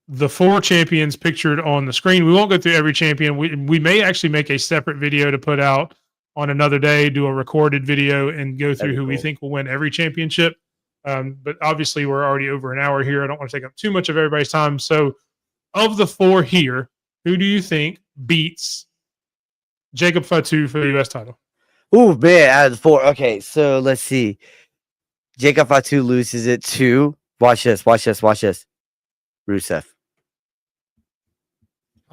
Speaker 2: the 4 champions pictured on the screen? We won't go through every champion. We may actually make a separate video to put out on another day, do a recorded video, and go through who we think will win every championship. But obviously, we're already over an hour here. I don't want to take up too much of everybody's time. So, of the 4 here, who do you think beats Jacob Fatu for the U.S. title?
Speaker 3: Oh, man, out of the 4. Okay, so let's see. Jacob Fatu loses it to, watch this. Rusev.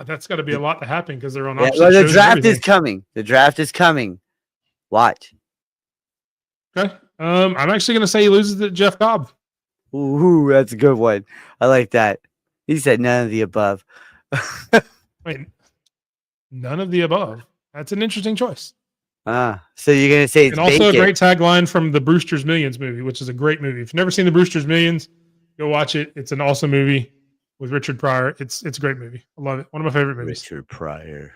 Speaker 2: That's got to be a lot to happen because they're on
Speaker 3: opposite shows. The draft is coming. The draft is coming. Watch.
Speaker 2: Okay. I'm actually going to say he loses to Jeff Cobb.
Speaker 3: Ooh, that's a good one. I like that. He said none of the above.
Speaker 2: Wait, none of the above. That's an interesting choice.
Speaker 3: So you're going to say it's
Speaker 2: and also bacon. A great tagline from the Brewster's Millions movie, which is a great movie. If you've never seen the Brewster's Millions, go watch it. It's an awesome movie with Richard Pryor. It's a great movie. I love it. One of my favorite movies.
Speaker 3: Richard Pryor.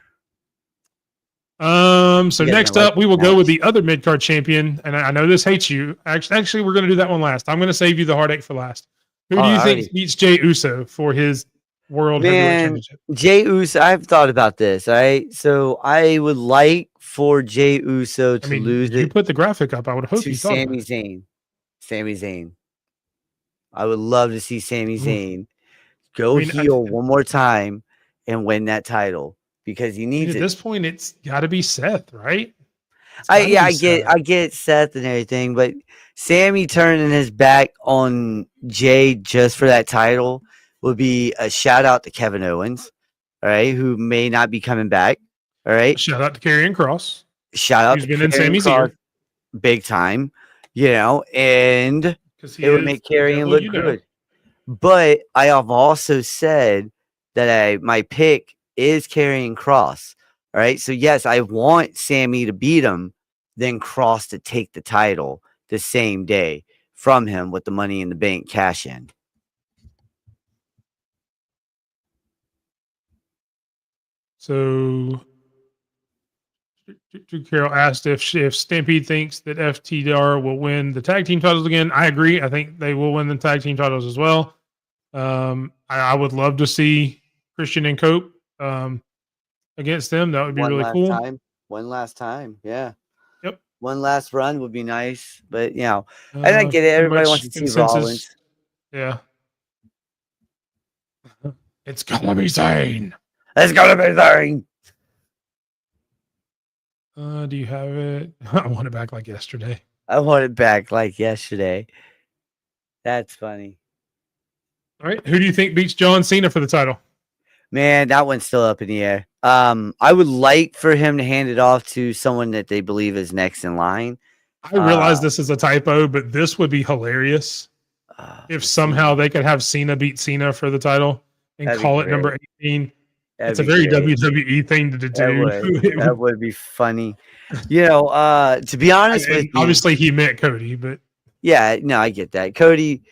Speaker 2: So next up, we will go with the other mid-card champion, and I know this hates you. Actually, we're going to do that one last. I'm going to save you the heartache for last. Who do you think beats Jey Uso for his World Heavyweight Championship?
Speaker 3: Jey Uso, I've thought about this, all right? So I would like for Jey Uso to lose it.
Speaker 2: You put the graphic up. I would hope
Speaker 3: to
Speaker 2: you thought
Speaker 3: Sami Zayn. Sami Zayn. I would love to see Sami Zayn go heel one more time and win that title because he needs it.
Speaker 2: At this point, it's got to be Seth, right?
Speaker 3: I get Seth and everything, but Sammy turning his back on Jay just for that title would be a shout out to Kevin Owens, all right, who may not be coming back. All right.
Speaker 2: Shout out to Karrion Kross.
Speaker 3: Shout out to Karrion Kross, big time, and it would make Karrion look good. But I have also said that my pick is Karrion Kross. All right. So yes, I want Sammy to beat him, then Kross to take the title the same day from him with the Money in the Bank cash in.
Speaker 2: So Carol asked if Stampede thinks that FTR will win the tag team titles again. I agree. I think they will win the tag team titles as well. I would love to see Christian and Cope against them. That would be
Speaker 3: One
Speaker 2: really
Speaker 3: last
Speaker 2: cool.
Speaker 3: time. One last time. Yeah.
Speaker 2: Yep.
Speaker 3: One last run would be nice. But, you know, and I get it. Everybody wants to see Rollins.
Speaker 2: Yeah. It's gonna be Zayn.
Speaker 3: It's gonna be Zayn.
Speaker 2: Do you have it? I want it back like yesterday.
Speaker 3: I want it back like yesterday. That's funny.
Speaker 2: All right. Who do you think beats John Cena for the title?
Speaker 3: Man, that one's still up in the air. I would like for him to hand it off to someone that they believe is next in line.
Speaker 2: I realize this is a typo, but this would be hilarious if somehow they could have Cena beat Cena for the title and call it number 18. It's a very WWE thing to do.
Speaker 3: That would be funny. You know, to be honest with you,
Speaker 2: obviously he meant Cody, but
Speaker 3: yeah, no, I get that. Cody,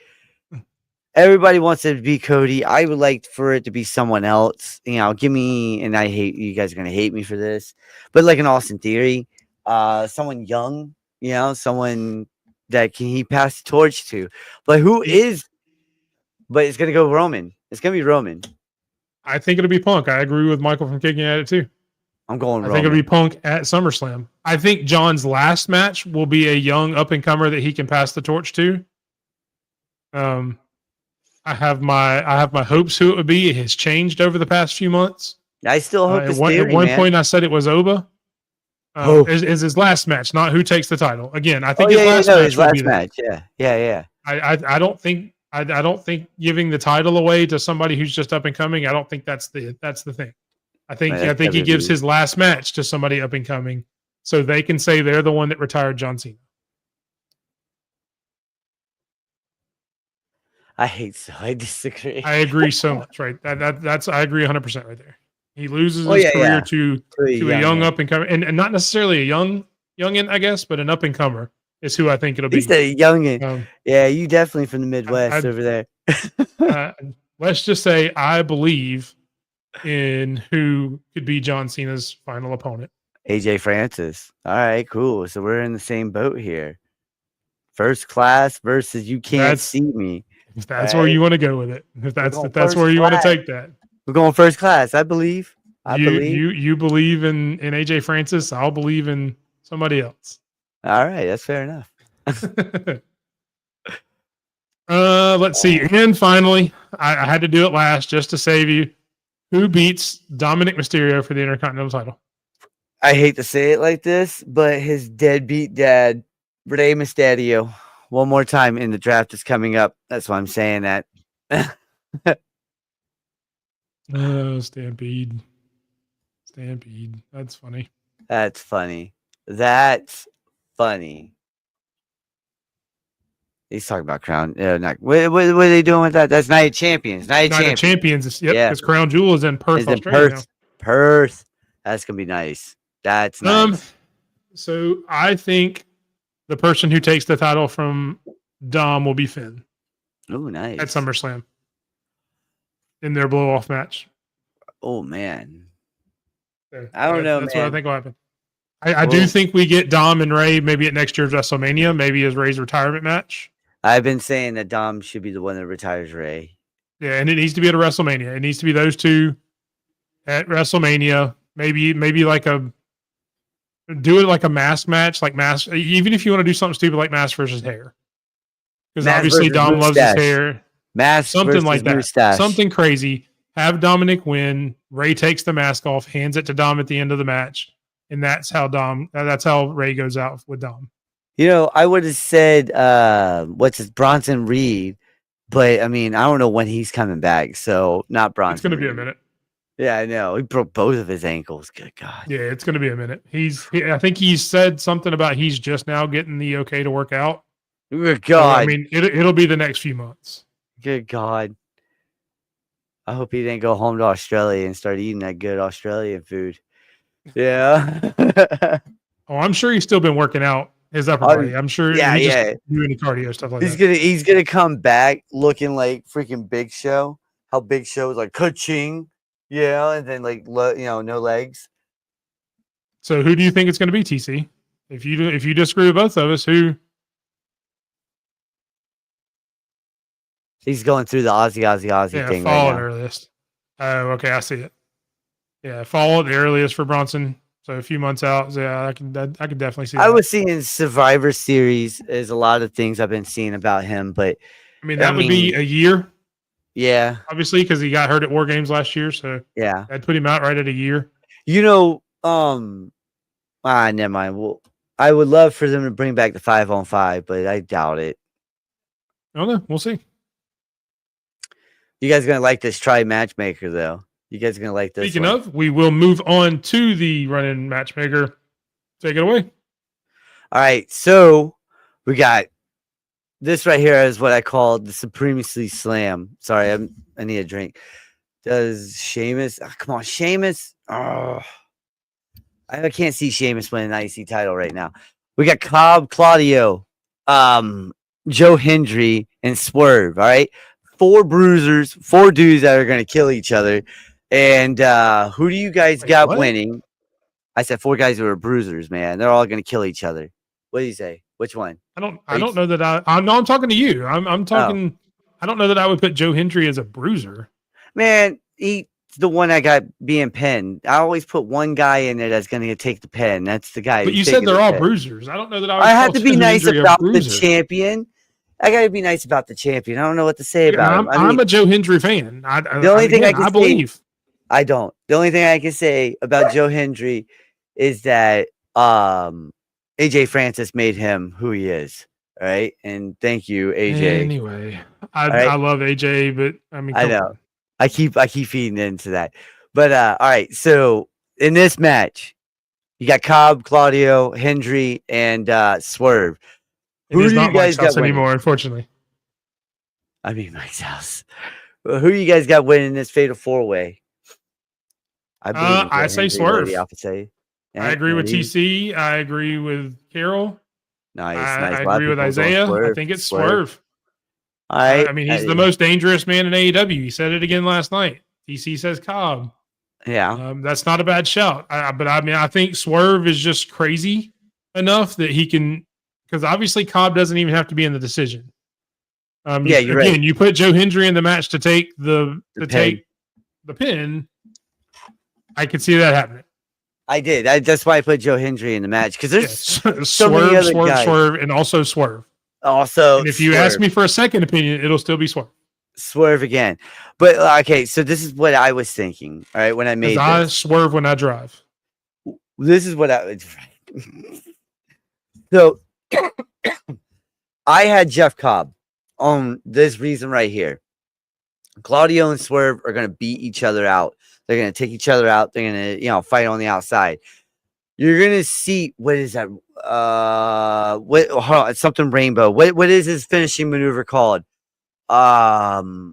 Speaker 3: everybody wants it to be Cody. I would like for it to be someone else. You know, give me, and I hate you guys are gonna hate me for this, but like an Austin Theory, someone young, you know, someone that he pass the torch to. But who is? But it's gonna go Roman. It's gonna be Roman.
Speaker 2: I think it'll be Punk. I agree with Michael from Kicking at It too.
Speaker 3: I'm going Roman.
Speaker 2: I think it'll be Punk at SummerSlam. I think John's last match will be a young up and comer that he can pass the torch to. I have my hopes who it would be. It has changed over the past few months.
Speaker 3: I still hope
Speaker 2: at one point I said it was Oba. Is his last match, not who takes the title. Again, I think his last match.
Speaker 3: Yeah.
Speaker 2: I don't think giving the title away to somebody who's just up and coming. I don't think that's the thing. I think he gives his last match to somebody up and coming, so they can say they're the one that retired John Cena.
Speaker 3: I disagree.
Speaker 2: I agree so much. Right. That's I agree 100% right there. He loses his career to a young up and coming, and not necessarily a youngin, I guess, but an up and comer is who I think it'll be.
Speaker 3: He's a youngin. Yeah, you definitely from the Midwest over there.
Speaker 2: Let's just say I believe in who could be John Cena's final opponent.
Speaker 3: AJ Francis. All right, cool. So we're in the same boat here. First class versus you can't see me.
Speaker 2: If that's where you want to go with it. If that's where you want to take that.
Speaker 3: We're going first class, I believe.
Speaker 2: You believe in AJ Francis. I'll believe in somebody else.
Speaker 3: All right, that's fair enough.
Speaker 2: Let's see. And finally, I had to do it last just to save you. Who beats Dominic Mysterio for the Intercontinental title?
Speaker 3: I hate to say it like this, but his deadbeat dad, Rey Mysterio. One more time in the draft is coming up. That's why I'm saying that.
Speaker 2: Stampede. That's funny.
Speaker 3: That's funny. He's talking about Crown. What are they doing with that? That's Night of Champions. Night of
Speaker 2: Champions. Yep, because Crown Jewel is in Perth, Australia.
Speaker 3: Perth. That's going to be nice. That's nice.
Speaker 2: So I think the person who takes the title from Dom will be Finn.
Speaker 3: Oh, nice.
Speaker 2: At SummerSlam. In their blow-off match.
Speaker 3: Oh, man.
Speaker 2: So,
Speaker 3: I don't know,
Speaker 2: That's
Speaker 3: man.
Speaker 2: what I think will happen. I do think we get Dom and Ray maybe at next year's WrestleMania, maybe as Ray's retirement match.
Speaker 3: I've been saying that Dom should be the one that retires Ray.
Speaker 2: Yeah, and it needs to be at a WrestleMania. It needs to be those two at WrestleMania. Maybe do it like a mask match, even if you want to do something stupid like mask versus hair. Because obviously Dom loves his hair.
Speaker 3: Mask
Speaker 2: something like that.
Speaker 3: Mustache.
Speaker 2: Something crazy. Have Dominic win. Ray takes the mask off, hands it to Dom at the end of the match. And that's how Ray goes out with Dom.
Speaker 3: You know, I would have said Bronson Reed, but I mean, I don't know when he's coming back. So not Bronson.
Speaker 2: It's gonna be a minute.
Speaker 3: Yeah, I know. He broke both of his ankles. Good God.
Speaker 2: Yeah, it's gonna be a minute. I think he said something about he's just now getting the okay to work out.
Speaker 3: Good God.
Speaker 2: So, I mean, it'll be the next few months.
Speaker 3: Good God. I hope he didn't go home to Australia and start eating that good Australian food. Yeah.
Speaker 2: Oh, I'm sure he's still been working out his upper body. I'm sure.
Speaker 3: Yeah.
Speaker 2: Just doing the cardio stuff like that.
Speaker 3: He's gonna come back looking like freaking Big Show. How Big Show was like ka-ching, and then no legs.
Speaker 2: So who do you think it's going to be, TC? If you disagree with both of us, who?
Speaker 3: He's going through the Aussie thing right now.
Speaker 2: Our list. Oh, okay, I see it. Yeah, fall at the earliest for Bronson. So a few months out. So yeah, I can definitely see that.
Speaker 3: I was seeing Survivor Series. There's a lot of things I've been seeing about him, but
Speaker 2: I mean, that would be a year,
Speaker 3: yeah,
Speaker 2: obviously, because he got hurt at War Games last year. So
Speaker 3: yeah.
Speaker 2: I'd put him out right at a year.
Speaker 3: You know, never mind. Well, I would love for them to bring back the 5-on-5, but I doubt it.
Speaker 2: I don't know. We'll see.
Speaker 3: You guys gonna like this try matchmaker though? You guys gonna like this?
Speaker 2: Speaking of, we will move on to the run-in matchmaker. Take it away.
Speaker 3: All right, so we got this right here is what I call the Supremacy Slam. Sorry, I need a drink. Does Sheamus? Oh, come on, Sheamus. Oh, I can't see Sheamus winning an IC title right now. We got Cobb, Claudio, Joe Hendry, and Swerve. All right, 4 bruisers, 4 dudes that are gonna kill each other. And who do you guys got winning? I said 4 guys who are bruisers, man. They're all gonna kill each other. What do you say? Which one?
Speaker 2: I don't know that I'm talking to you. I'm talking. I don't know that I would put Joe Hendry as a bruiser.
Speaker 3: Man, he's the one that got being pinned. I always put one guy in there that's going to take the pin. That's the guy.
Speaker 2: But you said they're all bruisers. I don't know that I would.
Speaker 3: I have to be nice about the champion. I got to be nice about the champion. I don't know what to say about him.
Speaker 2: I'm a Joe Hendry fan.
Speaker 3: The only thing I
Speaker 2: believe.
Speaker 3: I don't. The only thing I can say about Joe Hendry is that AJ Francis made him who he is. All right. And thank you, AJ.
Speaker 2: Anyway, I love AJ, but I mean,
Speaker 3: I know. I keep feeding into that. But all right. So in this match, you got Cobb, Claudio, Hendry, and Swerve.
Speaker 2: Who do you guys got anymore, unfortunately?
Speaker 3: I mean Mike's house. Who do you guys got winning this fatal 4-way?
Speaker 2: I say Swerve.
Speaker 3: I
Speaker 2: agree with TC. I agree with Carol.
Speaker 3: Nice.
Speaker 2: I agree with Isaiah. I think it's Swerve.
Speaker 3: I
Speaker 2: mean, he's the most dangerous man in AEW. He said it again last night. TC says Cobb.
Speaker 3: Yeah.
Speaker 2: That's not a bad shout. But I mean, I think Swerve is just crazy enough that he can, because obviously Cobb doesn't even have to be in the decision.
Speaker 3: You're right.
Speaker 2: You put Joe Hendry in the match to take the pin. I could see that happening.
Speaker 3: I did. That's why I put Joe Hendry in the match, because there's
Speaker 2: Swerve, and also Swerve. And if you ask me for a second opinion, it'll still be Swerve.
Speaker 3: Swerve again. But okay, so this is what I was thinking. All right, when I made
Speaker 2: I swerve when I drive.
Speaker 3: This is what I so I had Jeff Cobb on this reason right here. Claudio and Swerve are going to beat each other out. They're going to take each other out. They're going to, fight on the outside. You're going to see, what is that? Hold on, it's something rainbow. What is his finishing maneuver called? Fudge.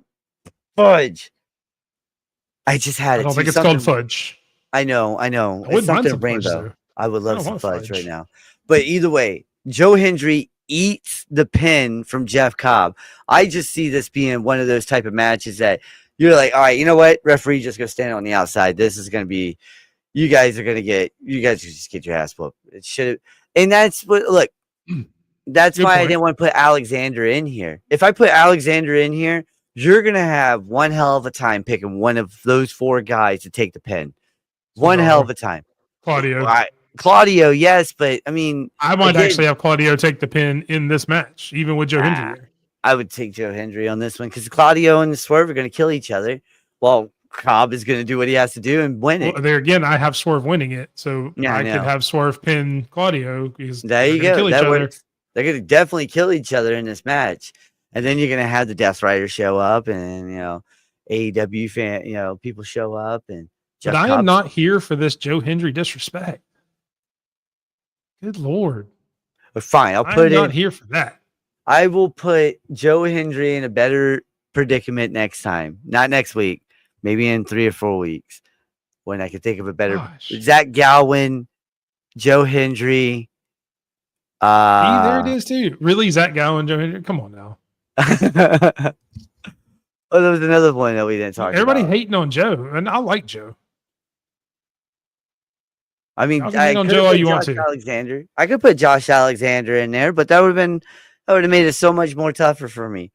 Speaker 3: I just had it.
Speaker 2: I don't think it's called fudge.
Speaker 3: I know. It's something rainbow. Fudge, I would love some fudge right now. But either way, Joe Hendry eats the pin from Jeff Cobb. I just see this being one of those type of matches that you're like, all right, you know what? Referee just go stand on the outside. This is going to be, you guys just get your ass whooped. It should, and that's what, look, that's why I didn't want to put Alexander in here. If I put Alexander in here, you're going to have one hell of a time picking one of those 4 guys to take the pin. One hell of a time.
Speaker 2: Claudio,
Speaker 3: yes, but I mean,
Speaker 2: I might actually have Claudio take the pin in this match, even with Joe Hendry.
Speaker 3: I would take Joe Hendry on this one because Claudio and Swerve are going to kill each other. Well, Cobb is going to do what he has to do and win it.
Speaker 2: Well, there again, I have Swerve winning it, so I could have Swerve pin Claudio because
Speaker 3: there you go. That works. They're going to definitely kill each other in this match, and then you're going to have the Death Rider show up, and AEW fan, people show up, and.
Speaker 2: But I am not here for this Joe Hendry disrespect. Good Lord.
Speaker 3: But fine, I'm
Speaker 2: not here for that.
Speaker 3: I will put Joe Hendry in a better predicament next time. Not next week. Maybe in 3 or 4 weeks. When I can think of a better. Zach Gowen, Joe Hendry.
Speaker 2: There it is too. Really, Zach Gowen, Joe Hendry? Come on now.
Speaker 3: Oh, there was another one that we didn't talk about.
Speaker 2: Everybody hating on Joe, and I like Joe.
Speaker 3: I mean, I could put Josh Alexander. I could put Josh Alexander in there, but that would have made it so much more tougher for me.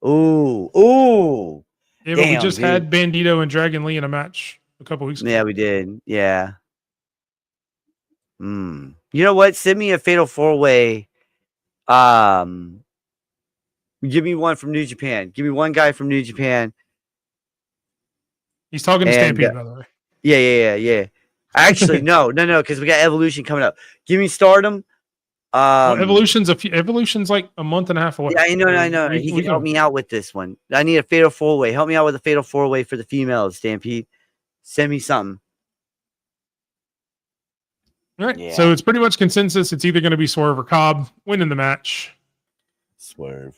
Speaker 3: Ooh.
Speaker 2: Yeah, but we just had Bandito and Dragon Lee in a match a couple weeks ago.
Speaker 3: Yeah, we did. Yeah. You know what? Send me a fatal 4-way. Give me one from New Japan. Give me one guy from New Japan.
Speaker 2: He's talking to
Speaker 3: And,
Speaker 2: Stampede, by the way.
Speaker 3: Yeah. Actually, no, because we got Evolution coming up. Give me Stardom.
Speaker 2: Well, Evolution's like a month and a half away.
Speaker 3: Yeah, I know. He can help me out with this one. I need a fatal 4-way. Help me out with a fatal 4-way for the females, Stampede. Send me something.
Speaker 2: All right.
Speaker 3: Yeah.
Speaker 2: So it's pretty much consensus. It's either going to be Swerve or Cobb winning the match.
Speaker 3: Swerve.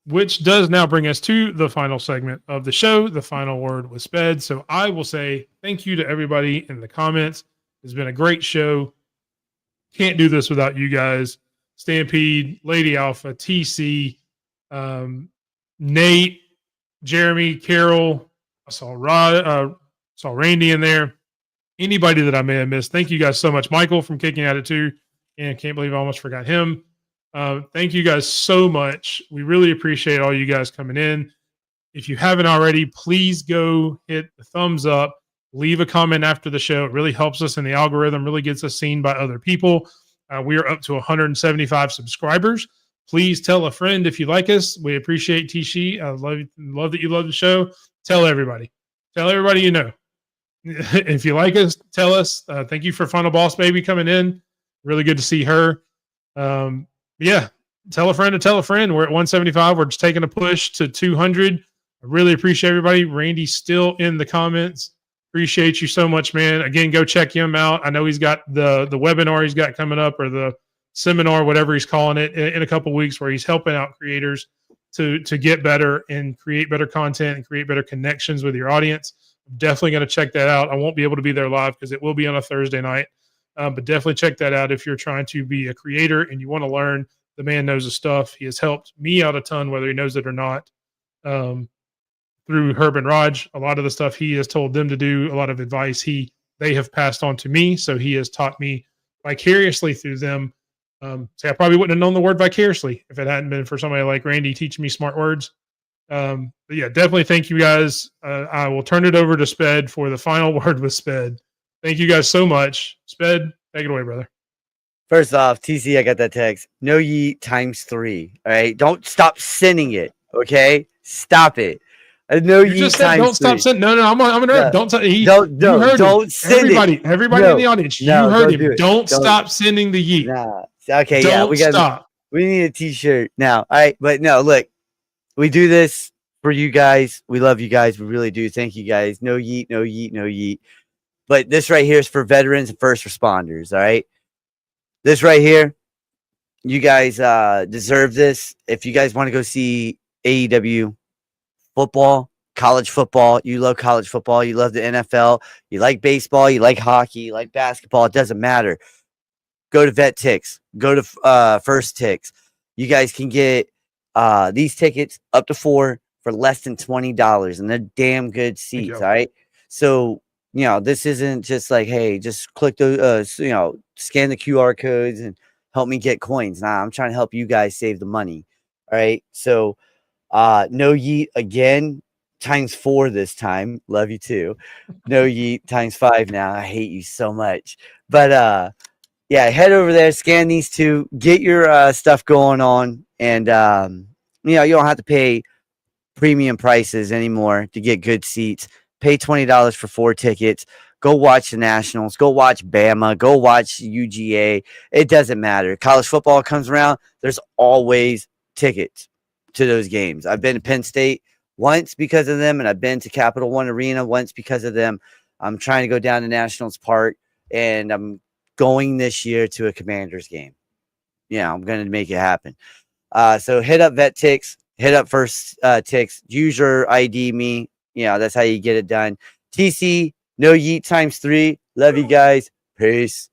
Speaker 2: Which does now bring us to the final segment of the show, the final word with Sped. So I will say thank you to everybody in the comments. It's been a great show. Can't do this without you guys. Stampede, Lady Alpha, TC, Nate, Jeremy, Carol. I saw Randy in there. Anybody that I may have missed, thank you guys so much. Michael from Kicking At It too. And can't believe I almost forgot him. Thank you guys so much. We really appreciate all you guys coming in. If you haven't already, please go hit the thumbs up. Leave a comment after the show. It really helps us in the algorithm, really gets us seen by other people. We are up to 175 subscribers. Please tell a friend if you like us. We appreciate Tishi. I love that you love the show. Tell everybody. Tell everybody you know. If you like us, tell us. Thank you for Final Boss Baby coming in. Really good to see her. Yeah, tell a friend to tell a friend. We're at 175. We're just taking a push to 200. I really appreciate everybody. Randy's still in the comments. Appreciate you so much, man. Again, go check him out. I know he's got the webinar he's got coming up, or the seminar, whatever he's calling it, in a couple weeks, where he's helping out creators to get better and create better content and create better connections with your audience. I'm definitely going to check that out. I won't be able to be there live because it will be on a Thursday night. But definitely check that out if you're trying to be a creator and you want to learn. The man knows his stuff. He has helped me out a ton, whether he knows it or not, through Herb and Raj. A lot of the stuff he has told them to do, a lot of advice they have passed on to me. So he has taught me vicariously through them. So I probably wouldn't have known the word vicariously if it hadn't been for somebody like Randy teaching me smart words. But yeah, definitely thank you guys. I will turn it over to Sped for the final word with Sped. Thank you guys so much. Sped, take it away, brother.
Speaker 3: First off, TC, I got that text. No yeet times 3. All right. Don't stop sending it. Okay. Stop it. No
Speaker 2: You just said don't stop sending. No, I'm an Herb. Don't send
Speaker 3: it.
Speaker 2: Everybody in the audience, you heard him. Don't stop sending the yeet.
Speaker 3: Nah. Okay.
Speaker 2: Don't stop.
Speaker 3: We need a t-shirt now. All right. But no, look, we do this for you guys. We love you guys. We really do. Thank you guys. No yeet, no yeet, no yeet. But this right here is for veterans and first responders, all right? This right here, you guys deserve this. If you guys want to go see AEW football, college football, you love college football, you love the NFL, you like baseball, you like hockey, you like basketball, it doesn't matter. Go to Vet Tix. Go to First Tix. You guys can get these tickets up to 4 for less than $20, and they're damn good seats, all right? So, you know, this isn't just like, hey, just click the, scan the QR codes and help me get coins. Nah, I'm trying to help you guys save the money. All right. So, no yeet again, times 4 this time. Love you too. No yeet times 5 now. I hate you so much. But, yeah, head over there, scan these 2, get your stuff going on. And, you don't have to pay premium prices anymore to get good seats. Pay $20 for 4 tickets. Go watch the Nationals. Go watch Bama. Go watch UGA. It doesn't matter. College football comes around. There's always tickets to those games. I've been to Penn State once because of them, and I've been to Capital One Arena once because of them. I'm trying to go down to Nationals Park, and I'm going this year to a Commanders game. Yeah, I'm going to make it happen. So hit up Vet Tix. Hit up First Tix. Use your ID me. That's how you get it done. TC, no yeet times 3. Love you guys. Peace.